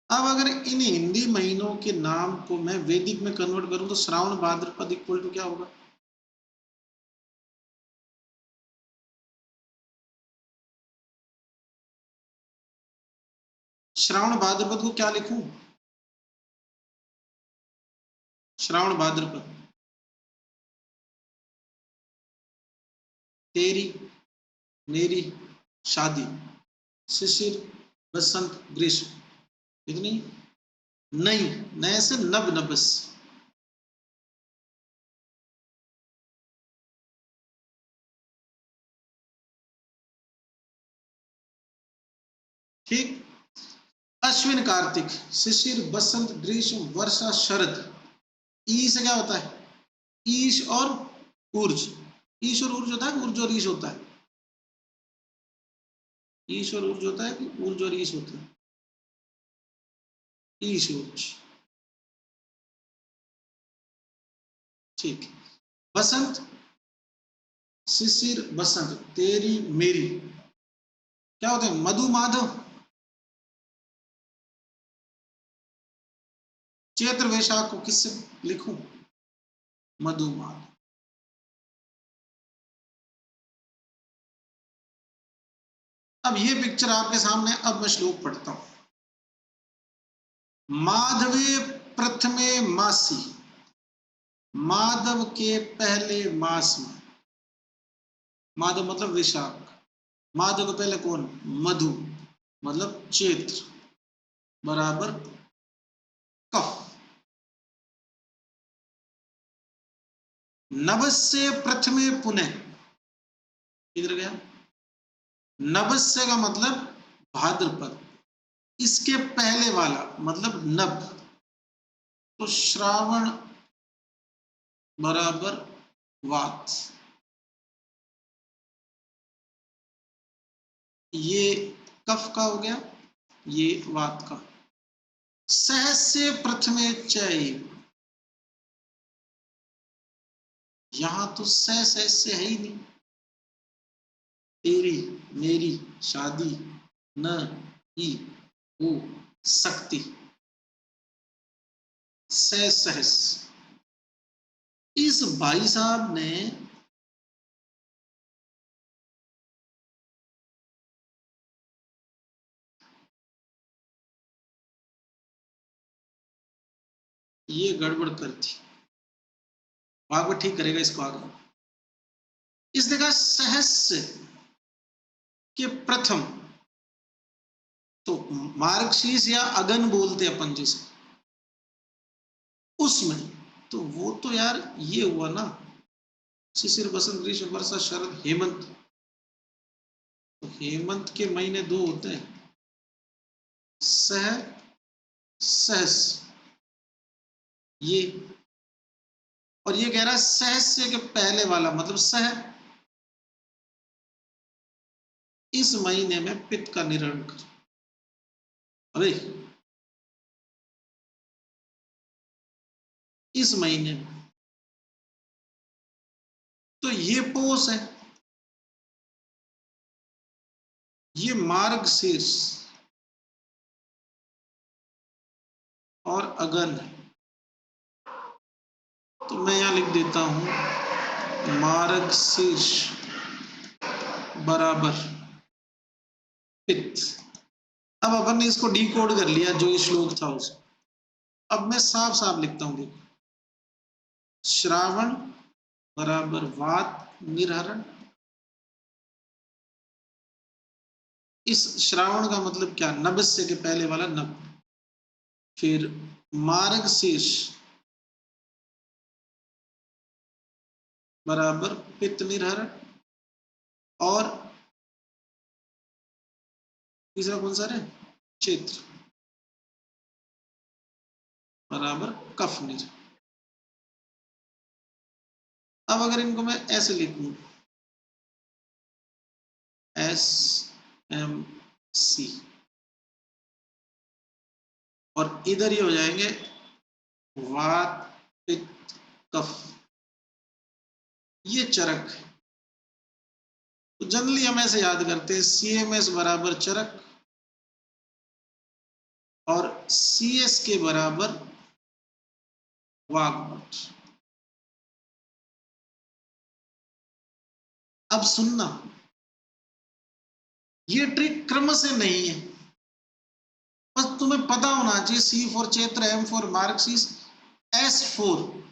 Speaker 1: अब अगर इन हिंदी महीनों के नाम को मैं वैदिक में कन्वर्ट करूं तो श्रावण भाद्रपद इक्वल टू क्या होगा? श्रावण भाद्रपद को क्या लिखूं? श्रावण भाद्रपद, तेरी मेरी शादी, शिशिर, बसंत, ग्रीष्म। इतनी नहीं, नए से नब नबस। ठीक, अश्विन कार्तिक, शिशिर, बसंत, ग्रीष्म, वर्षा, शरद। ई से क्या होता है? ईश और ऊर्ज। ईश और ऊर्ज होता है, ऊर्ज और ईश होता है? ईश और ऊर्ज होता है कि ऊर्ज और ईश होता है? ईश ऊर्ज। ठीक, बसंत, शिशिर, बसंत, तेरी मेरी क्या होते हैं? मधु माधव। चैत्र वैशाख को किससे लिखूं? मधुमाल। अब ये पिक्चर आपके सामने, अब मैं श्लोक पढ़ता हूं। माधवे प्रथमे मासी, माधव के पहले मास में, माधव मतलब वैशाख, माधव के पहले कौन? मधु मतलब चैत्र बराबर कफ। नवस्य प्रथमे पुनः, किधर गया? नवस्य का मतलब भाद्रपद, इसके पहले वाला मतलब नव, तो श्रावण बराबर वात। ये कफ का हो गया, ये वात का। सहस्य प्रथमे चैव, यहां तो सहस्य है ही नहीं। तेरी मेरी शादी न ही हो सकती, सहस। इस भाई साहब ने ये गड़बड़ कर दी, आगे ठीक करेगा इसको आगे। इसने कहा सहस्य के प्रथम, तो मार्गशीर्ष या अगन बोलते अपन जिसे, उसमें तो वो तो यार ये हुआ ना, शिशिर बसंत ग्रीष्म वर्षा शरद हेमंत, तो हेमंत के महीने दो होते हैं, सह सहस, ये, और ये कह रहा है सहस्य के पहले वाला मतलब सह, इस महीने में पित्त का निरण कर। अरे इस महीने में, तो ये पोष है, ये मार्गशीर्ष और अगन है, तो मैं यहां लिख देता हूं मार्गशीर्ष बराबर पित्त। अब अपन ने इसको डिकोड कर लिया जो ये श्लोक था उसको। अब मैं साफ साफ लिखता हूं, देखो, श्रावण बराबर वात निर्हरण। इस श्रावण का मतलब क्या? नभस्य के पहले वाला नभ। फिर मार्गशीर्ष बराबर पित्त निर्हरण, और तीसरा कौन सा है? चैत्र बराबर कफ निर्हरण। अब अगर इनको मैं ऐसे लिखूं, SMC, और इधर ही हो जाएंगे वात पित्त कफ, ये चरक है। तो जनरली हम ऐसे याद करते हैं CMS बराबर चरक और CS के बराबर वाग्भट। अब सुनना, ये ट्रिक क्रम से नहीं है, बस तुम्हें पता होना चाहिए C for Chaitra, M for Margashirsha, S for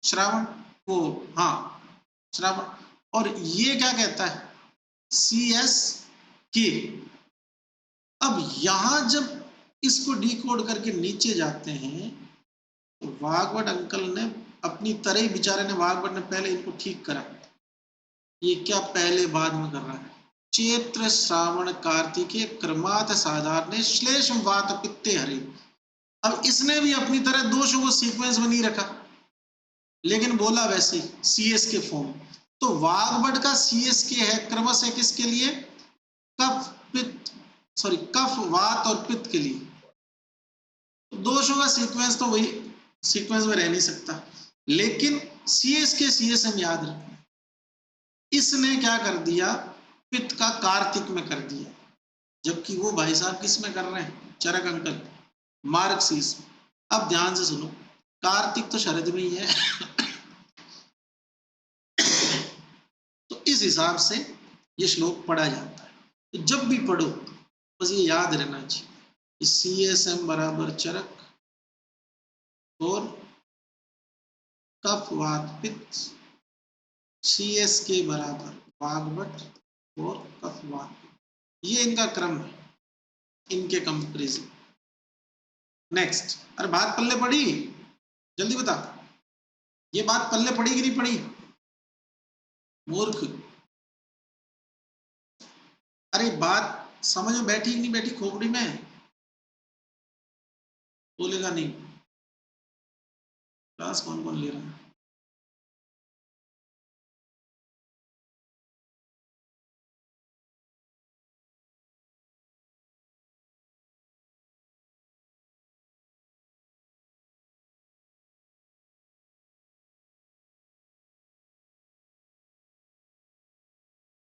Speaker 1: Shravan, वो हाँ श्रावण, और ये क्या कहता है? CS के। अब यहां जब इसको डिकोड करके नीचे जाते हैं, तो वाग्भट अंकल ने अपनी तरह ही, बेचारे ने, वाग्भट ने पहले इनको ठीक करा। ये क्या पहले बाद में कर रहा है? चैत्र श्रावण कार्तिके क्रमात् साधारण श्लेष वात पित्ते हरे। अब इसने भी अपनी तरह दोषों को सीक्वेंस में नहीं रखा, लेकिन बोला वैसे ही CS के फॉर्म। तो वाग्भट का CS के है क्रमश है किसके लिए? कफ पित्त, सॉरी कफ वात और पित्त के लिए। दोषों का सीक्वेंस तो वही सीक्वेंस में रह नहीं सकता, लेकिन CS के CS हम याद रखें। इसने क्या कर दिया? पित्त का कार्तिक में कर दिया, जबकि वो भाई साहब किस में कर रहे हैं? चरक अंकल मार्गशीर्ष। अब ध्यान से सुनो, कार्तिक तो शरद में ही है तो इस हिसाब से ये श्लोक पढ़ा जाता है। तो जब भी पढ़ो बस ये याद रहना चाहिए, CSM बराबर चरक और कफ वात पित्त, CS के बराबर वाग्भट और कफ वात, ये इनका क्रम है, इनके कंपेरिजन। नेक्स्ट, अरे बात पल्ले पड़ी, जल्दी बता, ये बात पल्ले पड़ी कि नहीं पड़ी मूर्ख? अरे बात समझ में बैठी कि नहीं बैठी खोपड़ी में? बोलेगा नहीं। क्लास कौन कौन ले रहा है?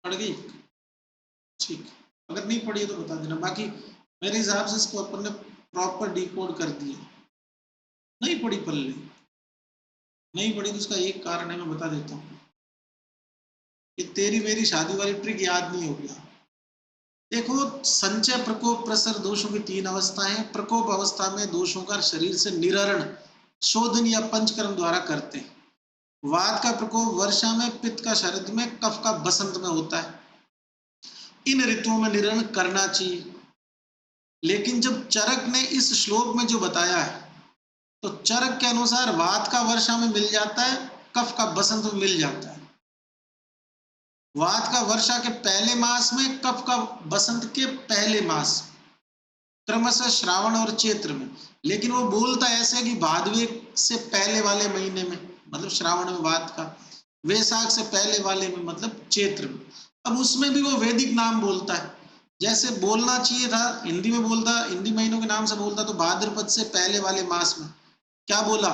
Speaker 1: पड़ गई? ठीक, अगर नहीं पड़ी है तो बता देना, बाकी मेरे हिसाब से इसको अपन ने प्रॉपर डिकोड कर दिया। नहीं पड़ी पल्ले, नहीं पड़ी तो उसका एक कारण है, मैं बता देता हूँ। ये तेरी मेरी शादी वाली ट्रिक याद नहीं हो गया। देखो, संचय प्रकोप प्रसर दोषों की 3 अवस्थाएं। प्रकोप अवस्था में दोषों का शरीर से निररण शोधन या पंचकर्म द्वारा करते हैं। वात का प्रकोप वर्षा में, पित्त का शरद में, कफ का बसंत में होता है। इन ऋतुओं में निररण करना चाहिए। लेकिन जब चरक ने इस श्लोक में जो बताया है, तो चरक के अनुसार वात का वर्षा में मिल जाता है, कफ का बसंत में मिल जाता है। वात का वर्षा के पहले मास में, कफ का बसंत के पहले मास, क्रमशः श्रावण और चैत्र में। लेकिन वो बोलता ऐसे कि भादवे से पहले वाले महीने में, मतलब श्रावण में वात का, वैशाख से पहले वाले में मतलब चैत्र में। अब उसमें भी वो वैदिक नाम बोलता है, जैसे बोलना चाहिए था हिंदी में, बोलता हिंदी महीनों के नाम से बोलता तो भाद्रपद से पहले वाले मास में क्या बोला,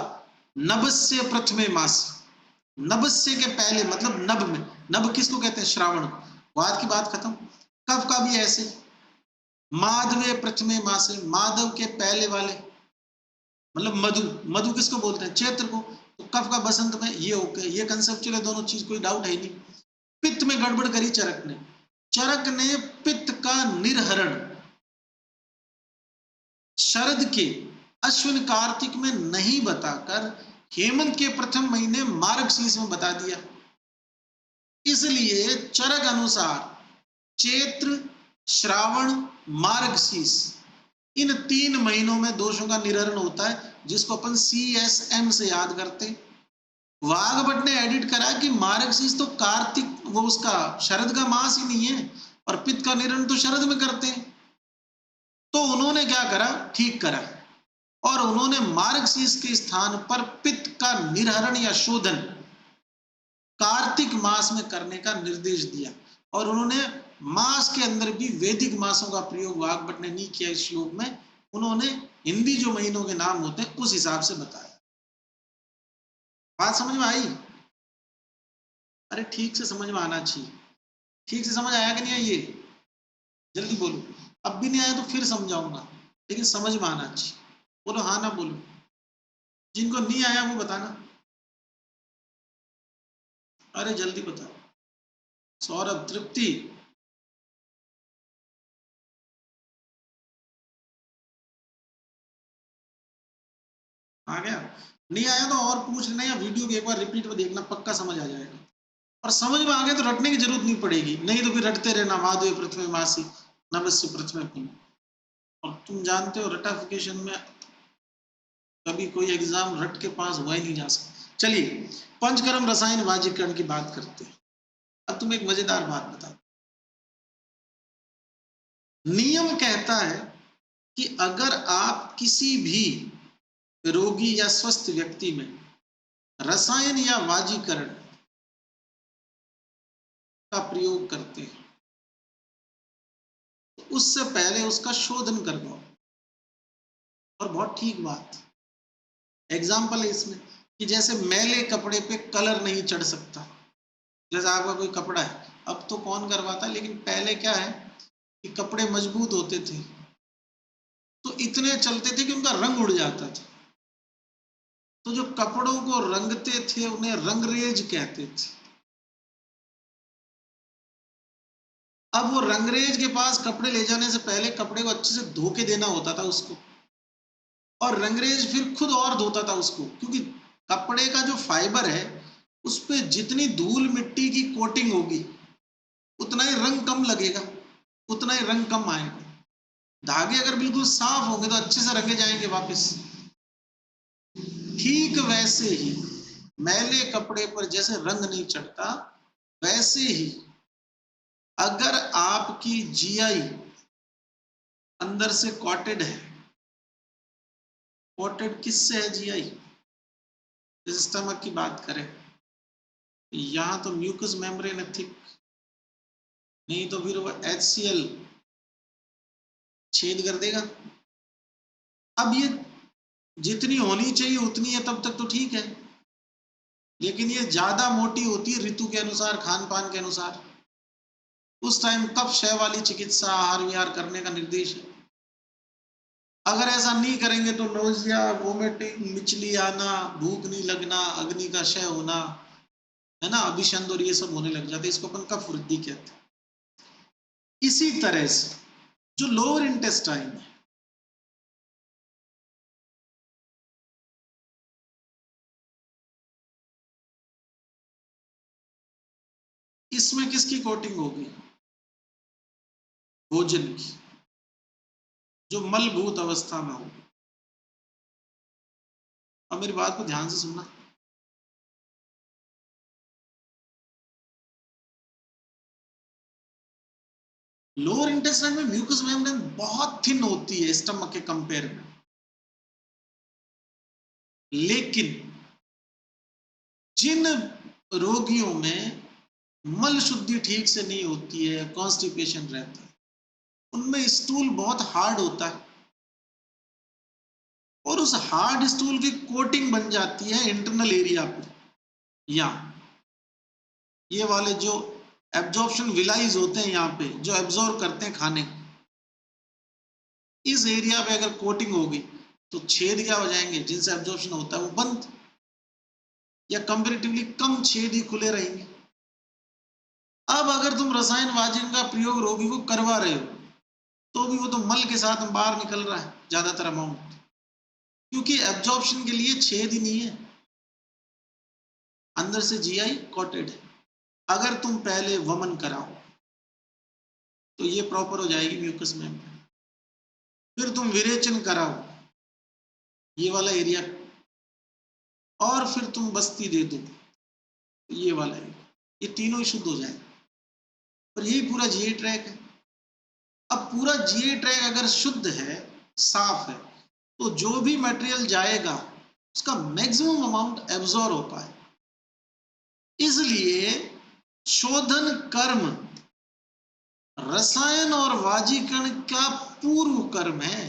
Speaker 1: नभस्य प्रथमे मास, नभस्य के पहले मतलब नभ में, नभ किसको कहते हैं, श्रावण, वाद की बात खत्म। कफ का भी ऐसे, माधवे प्रथमे मासे, माधव के पहले वाले मतलब मधु, मधु किसको बोलते हैं, चैत्र को। तो कफ का बसंत में, ये ओके, ये कंसेप्चुअल है दोनों चीज, कोई डाउट है नहीं। पित्त में गड़बड़ करी चरक ने, चरक ने पित्त का निर्हरण शरद के अश्विन कार्तिक में नहीं बताकर हेमंत के प्रथम महीने मार्गशीर्ष में बता दिया। इसलिए चरक अनुसार चैत्र, श्रावण, मार्गशीर्ष, इन 3 महीनों में दोषों का निररण होता है, जिसको अपन CSM से याद करते हैं। वाघभट्ट ने एडिट करा कि मार्गशीर्ष तो कार्तिक, वो उसका शरद का मास ही नहीं है, और पित्त का निररण तो शरद में करते हैं। तो उन्होंने क्या करा, ठीक करा, और उन्होंने मार्गशीर्ष के स्थान पर पित्त का निर्हरण या शोधन कार्तिक मास में करने का निर्देश दिया। और उन्होंने मास के अंदर भी वैदिक मासों का प्रयोग वाग्भट ने नहीं किया इस श्लोक में, उन्होंने हिंदी जो महीनों के नाम होते हैं उस हिसाब से बताया। बात समझ में आई? अरे ठीक से समझ में आना चाहिए। ठीक से समझ आया कि नहीं आई? ये जल्दी बोलो, अब भी नहीं आया तो फिर समझाऊंगा, लेकिन समझ में आना चाहिए। बोलो हाँ ना बोलो, जिनको नहीं आया वो बताना। अरे जल्दी बताओ। सौरभ, तृप्ति, आ गया? नहीं आया तो और पूछ लेना, या वीडियो को एक बार रिपीट में देखना, पक्का समझ आ जाएगा। और समझ में आ गया तो रटने की जरूरत नहीं पड़ेगी, नहीं तो फिर रटते रहना, माधवे प्रथमे मासी, नभस्य प्रथमे पुण्य। और तुम जानते हो रटाफिकेशन में कभी कोई एग्जाम रट के पास हुआ ही नहीं जा सकता। चलिए, पंचकर्म रसायन वाजीकरण की बात करते हैं। अब तुम एक मजेदार बात बता, नियम कहता है कि अगर आप किसी भी रोगी या स्वस्थ व्यक्ति में रसायन या वाजीकरण का प्रयोग करते हैं तो उससे पहले उसका शोधन करवाओ। और बहुत ठीक बात, एग्जाम्पल है इसमें कि जैसे मैले कपड़े पे कलर नहीं चढ़ सकता, जैसे आपका कोई कपड़ा है, अब तो कौन करवाता है, लेकिन पहले क्या है कि कपड़े मजबूत होते थे तो इतने चलते थे कि उनका रंग उड़ जाता था। तो जो कपड़ों को रंगते थे उन्हें रंगरेज कहते थे। अब वो रंगरेज के पास कपड़े ले जाने से पहले कपड़े को अच्छे से धो के देना होता था उसको, और रंगरेज फिर खुद और धोता था उसको, क्योंकि कपड़े का जो फाइबर है उस पे जितनी धूल मिट्टी की कोटिंग होगी उतना ही रंग कम लगेगा, उतना ही रंग कम आएगा। धागे अगर बिल्कुल साफ होंगे तो अच्छे से रंगे जाएंगे वापस। ठीक वैसे ही मैले कपड़े पर जैसे रंग नहीं चढ़ता, वैसे ही अगर आपकी जीआई अंदर से कॉटेड है, कॉटेड किससे है जीआई? जिस स्टमक की बात करें, यहां तो म्यूकस मेम्ब्रेन है थिक, नहीं तो फिर वो HCl छेद कर देगा। अब ये जितनी होनी चाहिए उतनी है तब तक तो ठीक है, लेकिन ये ज्यादा मोटी होती है ऋतु के अनुसार, खान पान के अनुसार। उस टाइम कफ क्षय वाली चिकित्सा, आहार विहार करने का निर्देश है। अगर ऐसा नहीं करेंगे तो नोजिया, वोमिटिंग, मिचली आना, भूख नहीं लगना, अग्नि का क्षय होना, है ना, अभिषंद और ये सब होने लग जाते, इसको अपन कफ वृद्धि कहते हैं। इसी तरह से जो लोअर इंटेस्टाइन है, इसमें किसकी कोटिंग होगी? भोजन की, जो मलभूत अवस्था में होगी। अब मेरी बात को ध्यान से सुनना। लोअर इंटेस्टाइन में म्यूकस मेम्ब्रेन बहुत थिन होती है स्टमक के कंपेयर में, लेकिन जिन रोगियों में मल शुद्धि ठीक से नहीं होती है, कॉन्स्टिपेशन रहता है, उनमें स्टूल बहुत हार्ड होता है, और उस हार्ड स्टूल की कोटिंग बन जाती है इंटरनल एरिया पे, या ये वाले जो एब्जॉर्प्शन विलाइज होते हैं यहाँ पे, जो एब्जॉर्ब करते हैं खाने, इस एरिया पे अगर कोटिंग होगी तो छेद क्या हो जाएंगे, जिनसे एब्जॉर्प्शन होता है वो बंद, या कंपेरेटिवली कम छेद ही खुले रहेंगे। अब अगर तुम रसायन वाजिन का प्रयोग रोगी को करवा रहे हो तो भी वो तो मल के साथ बाहर निकल रहा है ज्यादातर अमाउंट, क्योंकि एब्जॉर्प्शन के लिए छेद ही नहीं है, अंदर से जीआई कॉटेड है। अगर तुम पहले वमन कराओ तो ये प्रॉपर हो जाएगी म्यूकस मेम्ब्रेन, फिर तुम विरेचन कराओ ये वाला एरिया, और फिर तुम बस्ती दे दो ये वाला एरिया, ये तीनों ही शुद्ध हो जाएगा। और यही पूरा जीआई ट्रैक है। अब पूरा जीआई ट्रैक अगर शुद्ध है, साफ है, तो जो भी मटेरियल जाएगा उसका मैक्सिमम अमाउंट एब्जॉर्ब हो पाए। इसलिए शोधन कर्म रसायन और वाजीकरण का पूर्व कर्म है।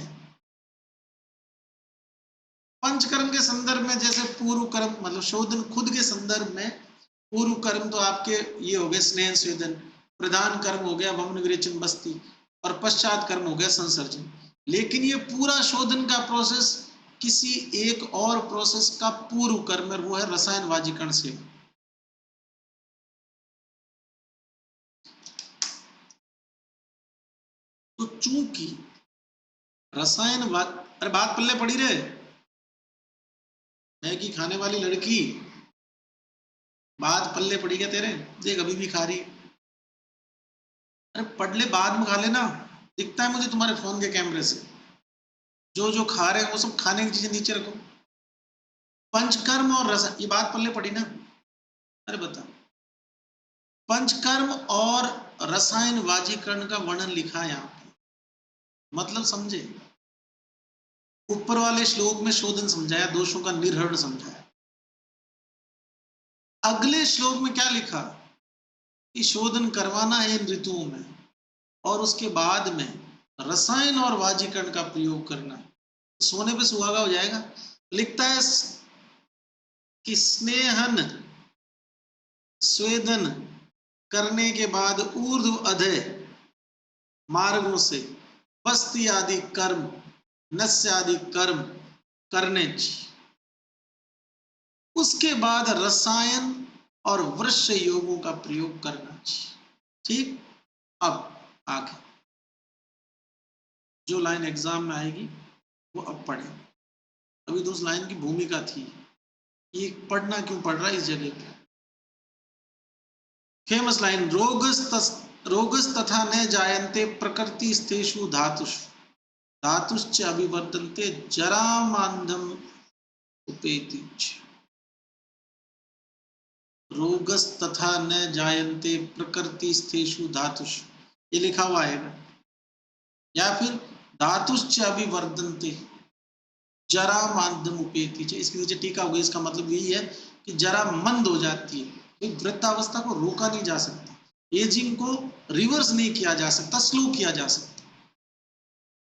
Speaker 1: पंचकर्म के संदर्भ में जैसे पूर्व कर्म मतलब शोधन खुद के संदर्भ में पूर्व कर्म तो आपके ये हो गए स्नेह स्वेदन, प्रधान कर्म हो गया वमन विरेचन बस्ती, और पश्चात कर्म हो गया संसर्जन। लेकिन ये पूरा शोधन का प्रोसेस किसी एक और प्रोसेस का पूर्व कर्म है, वो है रसायन वाजीकरण सेवन। तो चूंकि रसायन अरे बात पल्ले पड़ी रहे, मैगी खाने वाली लड़की, बात पल्ले पड़ी क्या तेरे? देख अभी भी खा रही। अरे पढ़ ले, बाद में खा लेना, दिखता है मुझे तुम्हारे फोन के कैमरे से। जो जो खा रहे हैं वो सब खाने की चीजें नीचे रखो। पंचकर्म और रसायन, ये बात पल्ले पड़ी ना? अरे बता, पंचकर्म और रसायन वाजीकरण का वर्णन लिखा है यहाँ पे, मतलब समझे। ऊपर वाले श्लोक में शोधन समझाया, दोषों का निर्हरण समझाया। अगले श्लोक में क्या लिखा कि शोधन करवाना है इन ऋतुओं में, और उसके बाद में रसायन और वाजीकरण का प्रयोग करना है। सोने पे सुहागा हो जाएगा। लिखता है कि स्नेहन स्वेदन करने के बाद ऊर्ध्व अधय मार्गों से बस्ती आदि कर्म, नस्य आदि कर्म करने चाहिए। उसके बाद रसायन और वृक्ष योगों का प्रयोग करना चाहिए। ठीक, अब आगे जो लाइन एग्जाम में आएगी वो अब पढ़े। अभी तो उस लाइन की भूमिका थी, ये पढ़ना क्यों पढ़ रहा है इस जगह पे। फेमस लाइन, रोगस तथा न जायन्ते प्रकृति स्तेषु धातुषु धातुश्च अभिवर्तन्ते जरामांधम उपेति च। रोगस तथा न जायन्ते प्रकृति स्तेषु धातुषु, ये लिखा हुआ है, या फिर धातुश्च अभिवर्तन्ते जरामांधम उपेति च, इसके नीचे टीका होगा। इसका मतलब यही है कि जरा मंद हो जाती है, वृद्धावस्था को रोका नहीं जा सकता, एजिंग को रिवर्स नहीं किया जा सकता, स्लो किया जा सकता।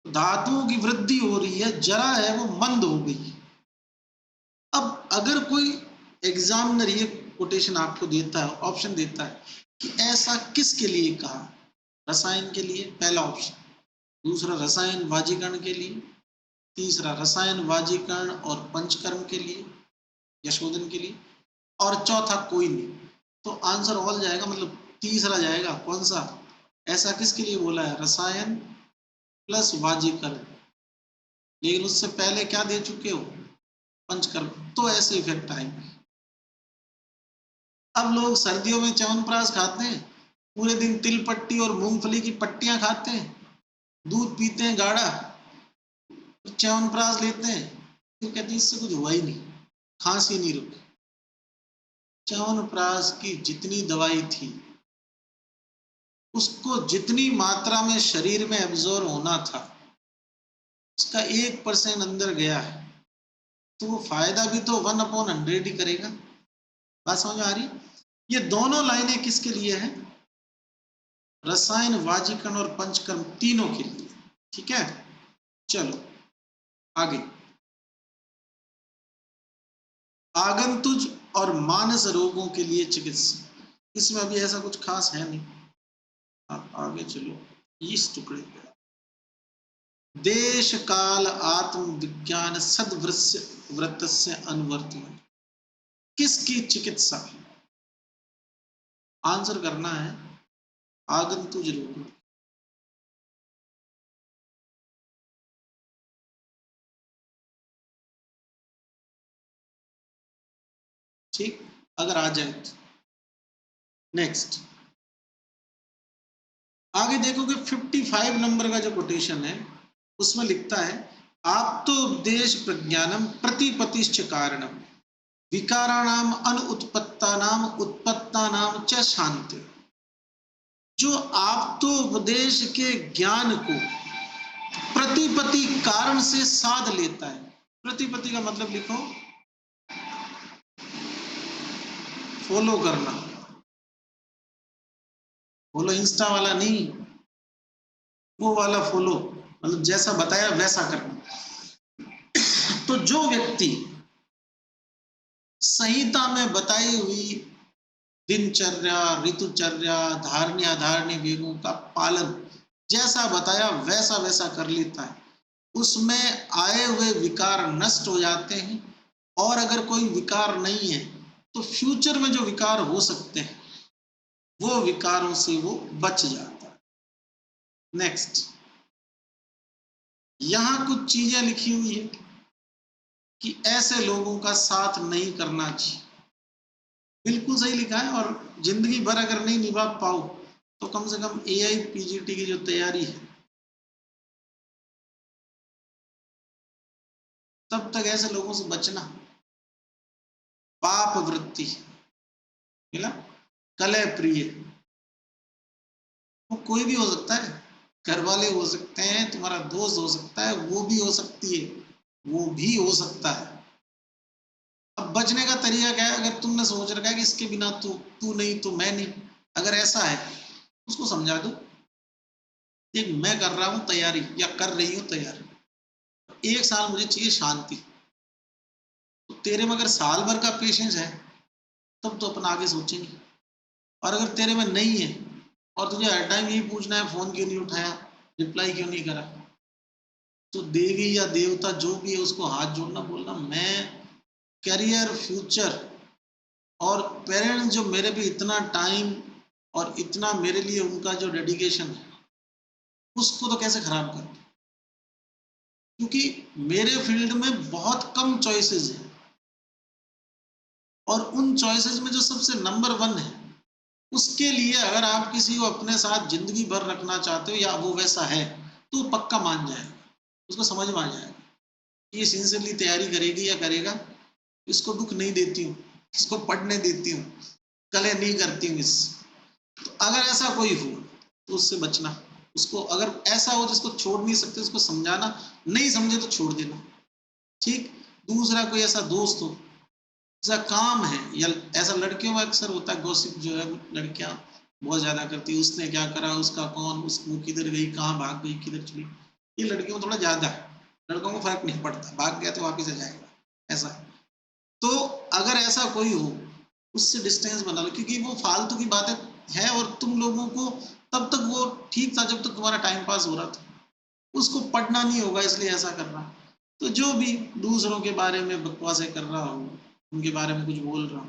Speaker 1: धातुओं की वृद्धि हो रही है, जरा है वो मंद हो गई। अब अगर कोई एग्जामिनर ये कोटेशन आपको देता है, ऑप्शन देता है कि ऐसा किसके लिए कहा, रसायन के लिए पहला ऑप्शन, दूसरा रसायन वाजीकरण के लिए, तीसरा रसायन वाजीकरण और पंचकर्म के लिए या शोधन के लिए, और चौथा कोई नहीं, तो आंसर ऑल जाएगा, मतलब तीसरा जाएगा। कौन सा, ऐसा किसके लिए बोला है, रसायन प्लस वाजीकरण, लेकिन उससे पहले क्या दे चुके हो, पंचकर्म, तो ऐसे इफेक्ट आएंगे। अब लोग सर्दियों में च्यवनप्राश खाते हैं, पूरे दिन तिल पट्टी और मूंगफली की पट्टियां खाते हैं, दूध पीते हैं गाढ़ा, च्यवनप्राश लेते हैं, फिर कहते हैं इससे कुछ हुआ ही नहीं, खांसी नहीं रुकी। च्यवनप्राश की जितनी दवाई थी उसको जितनी मात्रा में शरीर में एब्जॉर्ब होना था उसका 1% अंदर गया है, तो वो फायदा भी तो 1/100 ही करेगा। बात समझ में आ रही? ये दोनों लाइनें किसके लिए हैं, रसायन वाजीकरण और पंचकर्म, तीनों के लिए। ठीक है, चलो आगे। आगंतुज और मानस रोगों के लिए चिकित्सा, इसमें अभी ऐसा कुछ खास है नहीं, आप आगे चलो इस टुकड़े पे। देश काल आत्म विज्ञान सद्वृत्त से अनुवर्तन, किसकी चिकित्सा, आंसर करना है आगंतुज रोग। ठीक, अगर आ जाए तो। नेक्स्ट आगे देखोगे 55 नंबर का जो कोटेशन है उसमें लिखता है, आप्तोपदेश प्रज्ञानम प्रतिपतिश्च कारणम विकाराणाम अनुत्पत्तानाम उत्पत्तानाम च शांति। जो आप्तोपदेश के ज्ञान को प्रतिपति कारण से साध लेता है, प्रतिपति का मतलब लिखो फॉलो करना, फॉलो इंस्टा वाला नहीं, वो वाला फॉलो, मतलब जैसा बताया वैसा करना। तो जो व्यक्ति संहिता में बताई हुई दिनचर्या, ऋतुचर्या, धारणीय अधारणीय वेगों का पालन जैसा बताया वैसा वैसा कर लेता है, उसमें आए हुए विकार नष्ट हो जाते हैं, और अगर कोई विकार नहीं है तो फ्यूचर में जो विकार हो सकते हैं वो विकारों से वो बच जाता है। नेक्स्ट, यहां कुछ चीजें लिखी हुई है कि ऐसे लोगों का साथ नहीं करना चाहिए, बिल्कुल सही लिखा है। और जिंदगी भर अगर नहीं निभा पाओ तो कम से कम AIPGT की जो तैयारी है तब तक ऐसे लोगों से बचना। पाप वृत्ति मिला, कलह प्रिय, वो कोई भी हो सकता है, घर वाले हो सकते हैं, तुम्हारा दोस्त हो सकता है, वो भी हो सकती है, वो भी हो सकता है। अब बचने का तरीका क्या है, अगर तुमने सोच रखा है कि इसके बिना तू नहीं तो मैं नहीं, अगर ऐसा है उसको समझा दो कि मैं कर रहा हूं तैयारी या कर रही हूं तैयारी, 1 साल मुझे चाहिए शांति, तो तेरे में अगर साल भर का पेशेंस है तब तो अपन आगे सोचेंगे। और अगर तेरे में नहीं है और तुझे हर टाइम यही पूछना है फोन क्यों नहीं उठाया, रिप्लाई क्यों नहीं करा, तो देवी या देवता जो भी है उसको हाथ जोड़ना, बोलना मैं करियर, फ्यूचर और पेरेंट्स जो मेरे पे इतना टाइम और इतना मेरे लिए उनका जो डेडिकेशन है, उसको तो कैसे खराब कर दूं? क्योंकि मेरे फील्ड में बहुत कम चॉइसेस हैं और उन चॉइसेस में जो सबसे नंबर वन है, उसके लिए अगर आप किसी को अपने साथ जिंदगी भर रखना चाहते हो या वो वैसा है, तो वो पक्का मान जाएगा, उसको समझ में आ जाएगा कि ये सिंसियरली तैयारी करेगी या करेगा, इसको दुख नहीं देती हूँ, इसको पढ़ने देती हूँ, कले नहीं करती हूँ इस। तो अगर ऐसा कोई हो तो उससे बचना, उसको अगर ऐसा हो जिसको छोड़ नहीं सकते उसको समझाना, नहीं समझे तो छोड़ देना, ठीक। दूसरा कोई ऐसा दोस्त हो, ऐसा काम है, या ऐसा लड़कियों में अक्सर होता है गॉसिप जो है, लड़कियां बहुत ज्यादा करती है, उसने क्या करा, उसका कौन, वो किधर गई, कहाँ भाग गई, किधर चली। ये लड़कियों में थोड़ा ज्यादा है, लड़कों को फर्क नहीं पड़ता, भाग गया तो वापिस आ जाएगा, ऐसा है। तो अगर ऐसा कोई हो, उससे डिस्टेंस बना लो, क्योंकि वो फालतू की बातें है और तुम लोगों को तब तक वो ठीक था जब तक तुम्हारा टाइम पास हो रहा था, उसको पढ़ना नहीं होगा इसलिए ऐसा कर रहा। तो जो भी दूसरों के बारे में बकवासें कर रहा हो, उनके बारे में कुछ बोल रहा हो,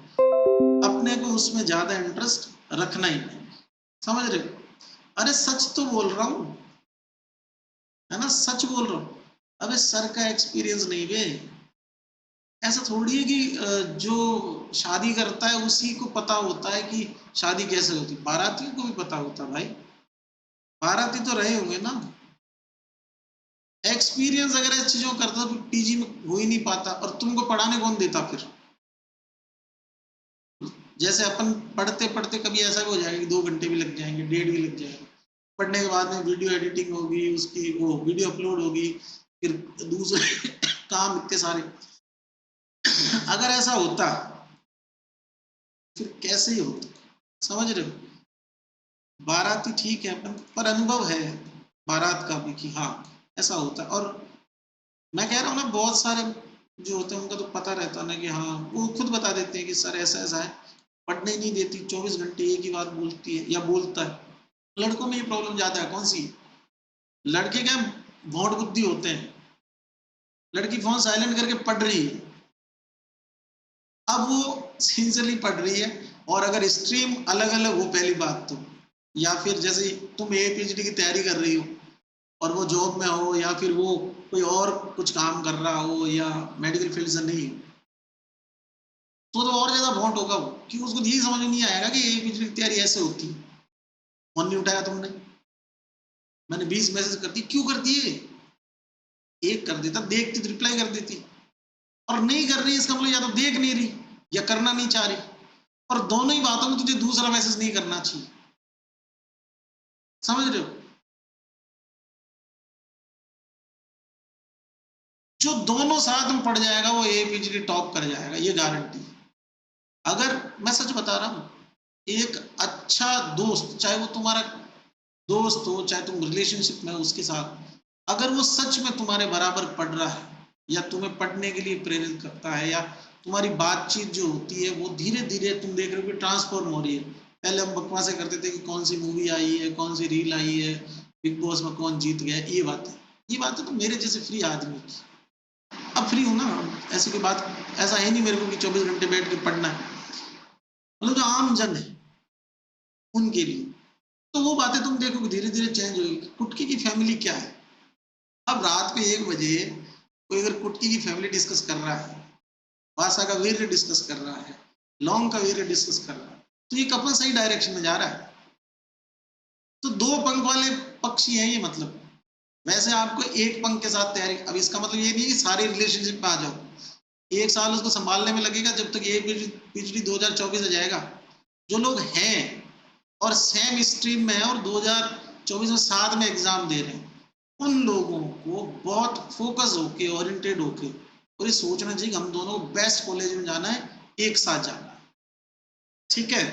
Speaker 1: अपने को उसमें ज्यादा इंटरेस्ट रखना ही नहीं, समझ रहे हो? अरे सच तो बोल रहा हूँ, है ना, सच बोल रहा हूँ। अबे सर का एक्सपीरियंस नहीं बे, ऐसा थोड़ी है कि जो शादी करता है उसी को पता होता है कि शादी कैसे होती, बारातियों को भी पता होता है भाई, बाराती तो रहे होंगे ना। एक्सपीरियंस अगर ऐसी चीजों करता तो पीजी में हो ही नहीं पाता, और तुमको पढ़ाने कौन देता फिर? जैसे अपन पढ़ते पढ़ते कभी ऐसा भी हो जाएगा कि 2 घंटे भी लग जाएंगे, डेढ़ भी लग जाएगा, पढ़ने के बाद में वीडियो एडिटिंग होगी, उसकी वो वीडियो अपलोड होगी, फिर दूसरे काम इतने सारे। अगर ऐसा होता फिर कैसे ही होता, समझ रहे हो? बाराती ठीक है अपन, पर अनुभव है बारात का भी कि हाँ ऐसा होता है। और मैं कह रहा हूँ ना, बहुत सारे जो होते हैं उनका तो पता रहता है ना कि हाँ, वो खुद बता देते हैं कि सर ऐसा ऐसा है, पढ़ने ही नहीं देती, 24 घंटे एक ही बात बोलती है या बोलता है। लड़कों में ये प्रॉब्लम ज्यादा है, कौन सी? लड़के क्या भोंड बुद्धि होते हैं, लड़की फोन साइलेंट करके पढ़ रही है, अब वो सिंसियरली पढ़ रही है, और अगर स्ट्रीम अलग अलग हो पहली बात तो, या फिर जैसे तुम पीएचडी की तैयारी कर रही हो और वो जॉब में हो, या फिर वो कोई और कुछ काम कर रहा हो या मेडिकल फील्ड से नहीं हो, तो और ज्यादा भोंट होगा वो, कि उसको यही समझ में नहीं आएगा कि पीएचडी की तैयारी ऐसे होती है। फोन नहीं उठाया तुमने, मैंने 20 मैसेज कर दी, क्यों कर दिए? एक कर देता, देखती तो रिप्लाई कर देती, और नहीं कर रही इसका मतलब या तो देख नहीं रही या करना नहीं चाह रही, और दोनों ही बातों में तुझे दूसरा मैसेज नहीं करना चाहिए, समझ रहे हो? जो दोनों साथ में पढ़ जाएगा वो पीएचडी टॉप कर जाएगा, ये गारंटी। अगर मैं सच बता रहा हूँ, एक अच्छा दोस्त, चाहे वो तुम्हारा दोस्त हो, चाहे तुम रिलेशनशिप में हो उसके साथ, अगर वो सच में तुम्हारे बराबर पढ़ रहा है या तुम्हें पढ़ने के लिए प्रेरित करता है, या तुम्हारी बातचीत जो होती है वो धीरे धीरे तुम देख रहे हो कि ट्रांसफॉर्म हो रही है। पहले हम बकवासें करते थे कि कौन सी मूवी आई है, कौन सी रील आई है, बिग बॉस में कौन जीत गया, ये बातें तो मेरे जैसे फ्री आदमी की। अब फ्री हूँ ना, ऐसी कोई बात, ऐसा है नहीं मेरे को कि 24 घंटे बैठ के पढ़ना है, मतलब जो आम जन है उनके लिए। तो वो बातें तुम देखो कि धीरे धीरे चेंज होगी। कुटकी की फैमिली क्या है, अब रात को 1 बजे कोई अगर कुटकी की फैमिली डिस्कस कर रहा है, भाषा का वीर्य डिस्कस कर रहा है, लौंग का वीर्य डिस्कस कर रहा है, तो ये कपल सही डायरेक्शन में जा रहा है। तो 2 पंख वाले पक्षी हैं ये, मतलब वैसे आपको एक पंख के साथ तैयारी, अब इसका मतलब ये नहीं कि सारे रिलेशनशिप में आ जाओ, 1 साल उसको संभालने में लगेगा जब तक ये पीएचडी 2024 आ जाएगा। जो लोग हैं और सेम स्ट्रीम में है और 2024 में साथ में एग्जाम दे रहे हैं, उन लोगों को बहुत फोकस होके, ओरिएंटेड होके, और ये सोचना चाहिए कि हम दोनों को बेस्ट कॉलेज में जाना है, एक साथ जाना है, ठीक है?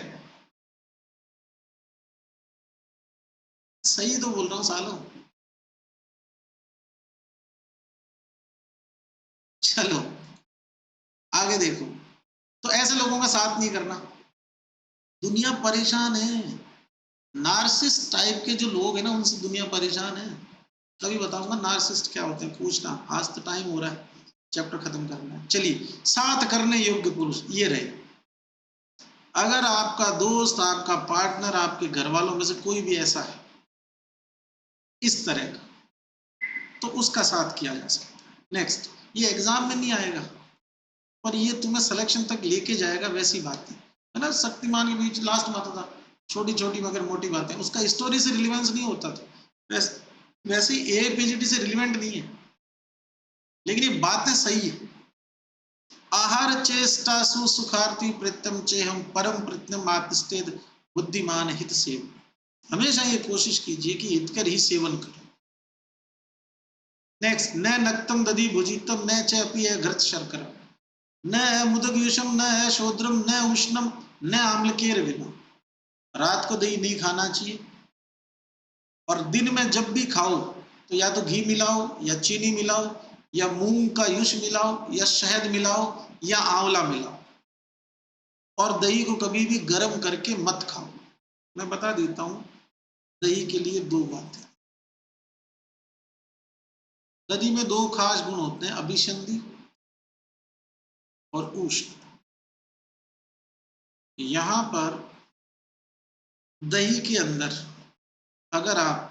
Speaker 1: सही तो बोल रहा हूँ सालों। चलो आगे देखो, तो ऐसे लोगों का साथ नहीं करना, दुनिया परेशान है। नार्सिस्ट टाइप के जो लोग हैं ना, उनसे दुनिया परेशान है। कभी बताऊंगा नार्सिस्ट क्या होते हैं, पूछना, आज तो टाइम हो रहा है। चैप्टर खत्म करना है। चलिए, 7 करने योग्य पुरुष ये रहे। अगर आपका दोस्त, आपका पार्टनर, आपके घर वालों में से कोई भी ऐसा है इस तरह का, तो उसका साथ किया जा सकता है। नेक्स्ट, ये एग्जाम में नहीं आएगा पर ये तुम्हें सिलेक्शन तक लेके जाएगा, वैसी बात है ना। शक्तिमान के बीच लास्ट में आता था छोटी छोटी मगर मोटी बातें, उसका स्टोरी से रिलेवेंस नहीं होता था, वैसे ही एपीजीटी से रिलेवेंट नहीं है, लेकिन ये बातें सही है। आहार चेष्टासु सुखार्थी प्रीतम चेहम परम प्रत्यम आतिष्ठेद बुद्धिमान हित सेव। हमेशा ये कोशिश कीजिए कि हित कर ही सेवन करें। नेक्स्ट, न नक्तम दधि भुजितम न च अपि घृत शर्करा न है मुदगयुषम न है शोद्रम न उष्णम न आम्लकेर विना। रात को दही नहीं खाना चाहिए और दिन में जब भी खाओ तो या तो घी मिलाओ या चीनी मिलाओ या मूंग का युष मिलाओ या शहद मिलाओ या आंवला मिलाओ, और दही को कभी भी गर्म करके मत खाओ। मैं बता देता हूं दही के लिए 2 बातें। दही में 2 खास गुण होते हैं, अभिसंधि और उष्ण। यहां पर दही के अंदर अगर आप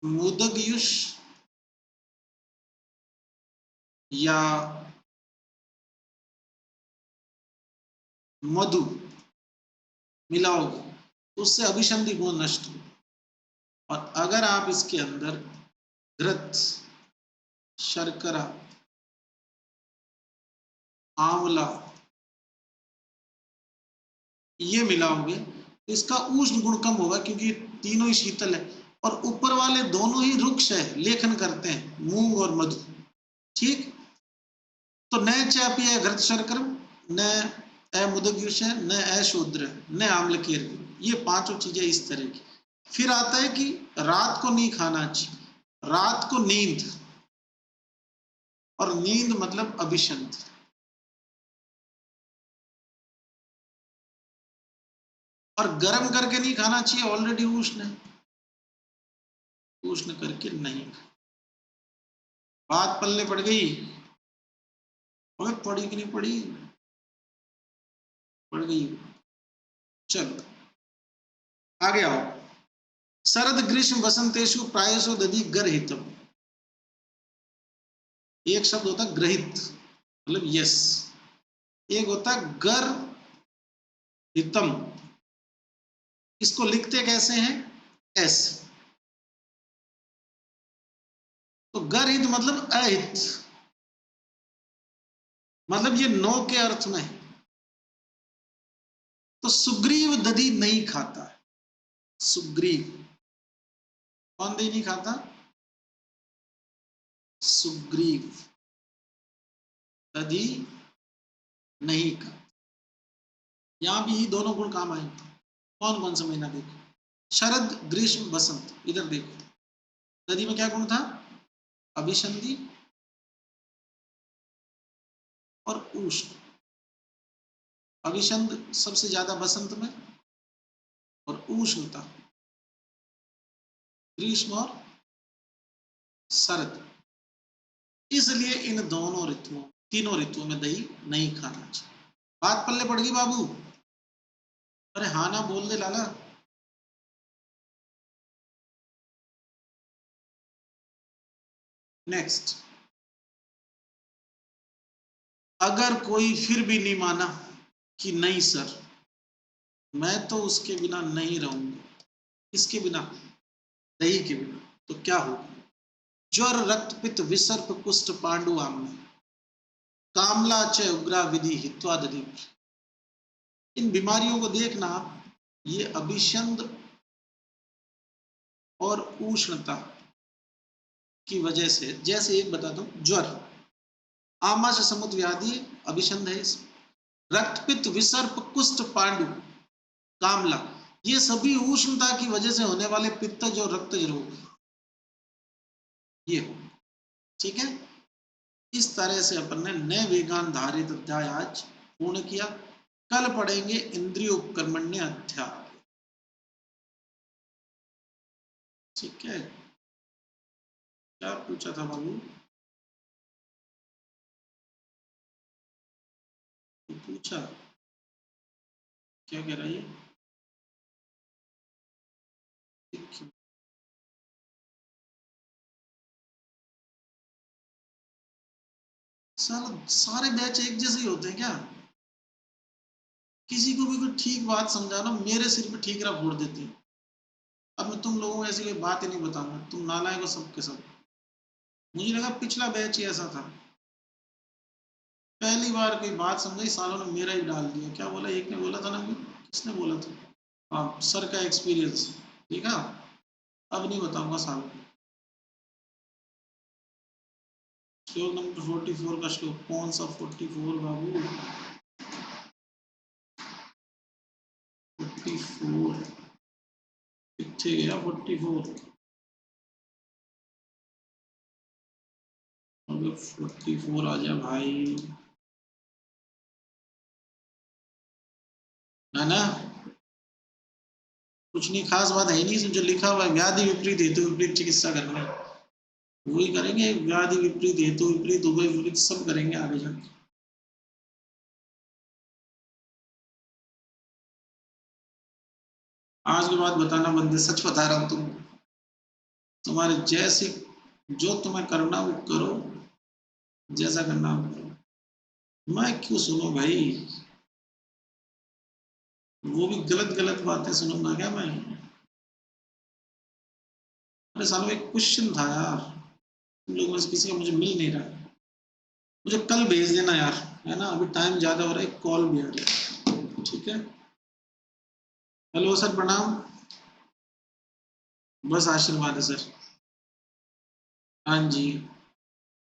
Speaker 1: मुदगयुष या मधु मिलाओगे तो उससे अभिसंधि गुण नष्ट हो, और अगर आप इसके अंदर घृत, शर्करा, आंवला ये मिलाओगे तो इसका उष्ण गुण कम होगा, क्योंकि तीनों ही शीतल है और ऊपर वाले दोनों ही रुक्ष है, लेखन करते हैं, मूंग और मधु। ठीक, तो न चापिय घृत शर्कर न अमुदगयुष है न अशूद्र न आम्लकीय, ये 5 चीजें इस तरह की। फिर आता है कि रात को नहीं खाना चाहिए, रात को नींद, और नींद मतलब अभिसंधि। और गर्म करके नहीं खाना चाहिए, ऑलरेडी उष्ण है, उष्ण करके नहीं। बात पल्ले पड़ गई, और पड़ी कि नहीं पड़ी, पड़ गई। चलो आगे आओ। शरद ग्रीष्म वसंतेषु प्रायशो दधि गर्हितम। एक शब्द होता ग्रहित मतलब यस, एक होता गर हितम। इसको लिखते कैसे हैं, ऐसे। तो गर्हित मतलब अहित, मतलब ये नो के अर्थ में है। तो सुग्रीव दधि नहीं खाता है, सुग्रीव कौन दही नहीं खाता, सुग्रीव दधि नहीं खाता। यहां भी दोनों गुण काम आएंगे। कौन कौन सा महीना देखो, शरद ग्रीष्म बसंत, इधर देखो दधि में क्या गुण था, अभिसंधि और उष्ण। अभिसंध सबसे ज्यादा बसंत में और उष्णता ग्रीष्म और शरद। इसलिए इन दोनों ऋतुओं, तीनों ऋतुओं में दही नहीं खाना चाहिए। बात पल्ले पड़ गई बाबू, अरे हाँ ना बोल दे लाला। नेक्स्ट, अगर कोई फिर भी नहीं माना कि नहीं सर मैं तो उसके बिना नहीं रहूंगा, किसके बिना, दही के बिना, तो क्या होगा, ज्वर रक्त पित्त विसर्प कुष्ठ पांडु आम्ल कामला च उग्रा विधि हित्वा दधि। इन बीमारियों को देखना, ये अभिसंध और उष्णता की वजह से, जैसे एक बता दो, ज्वर आमाशय समुद्र व्याधि अभिसंध है, रक्तपित्त विसर्प कुष्ठ पांडु कामला, ये सभी उष्णता की वजह से होने वाले पित्तज और रक्तज रोग ये हो। ठीक है, इस तरह से अपन ने नए वेगान धारित अध्याय आज पूर्ण किया। कल पढ़ेंगे इंद्रिय उपकर्मण्य अध्याय। ठीक है, क्या पूछा था बाबू? तो पूछा, क्या कह रहा है ये? सारे बैच एक जैसे ही होते हैं क्या? किसी को भी कोई ठीक बात समझाना, मेरे सिर पे ठीक रहा फोड़ देते हैं। अब मैं तुम लोगों को ऐसी कोई बात ही नहीं बताऊंगा, तुम नालायक हो सब के सब। मुझे लगा पिछला बैच ही ऐसा था, पहली बार कोई बात समझाई सालों ने मेरा ही डाल दिया। क्या बोला एक ने बोला था ना, किसने बोला था? हाँ, सर का एक्सपीरियंस। ठीक है, अब नहीं बताऊंगा सालों को। श्लोक नंबर 44 का श्लोक, कौन सा 44 बाबू? 44 कितने गया 44? अगर 44 आ जा भाई, है ना? कुछ नहीं, खास बात है नहीं, जो लिखा हुआ है व्याधि विपरीत हेतु विपरीत चिकित्सा करना है, वही करेंगे। व्याधि विपरीत हेतु विपरीत उभय विपरीत सब करेंगे आगे जाके। आज के बाद बताना बंद है, सच बता रहा हूँ तुमको। तुम्हारे जैसे, जो तुम्हें करना वो करो, जैसा करना वो करो। मैं क्यों सुनो भाई? वो भी गलत गलत बातें सुनूंगा क्या मैं? अरे सालों एक क्वेश्चन था यार, तुम लोगों में से किसी का मुझे मिल नहीं रहा। मुझे कल भेज देना यार, है ना? अभी टाइम ज्यादा हो रहा है, कॉल भी आ रही है। ठीक है, हेलो सर, प्रणाम। बस आशीर्वाद है सर। हाँ जी।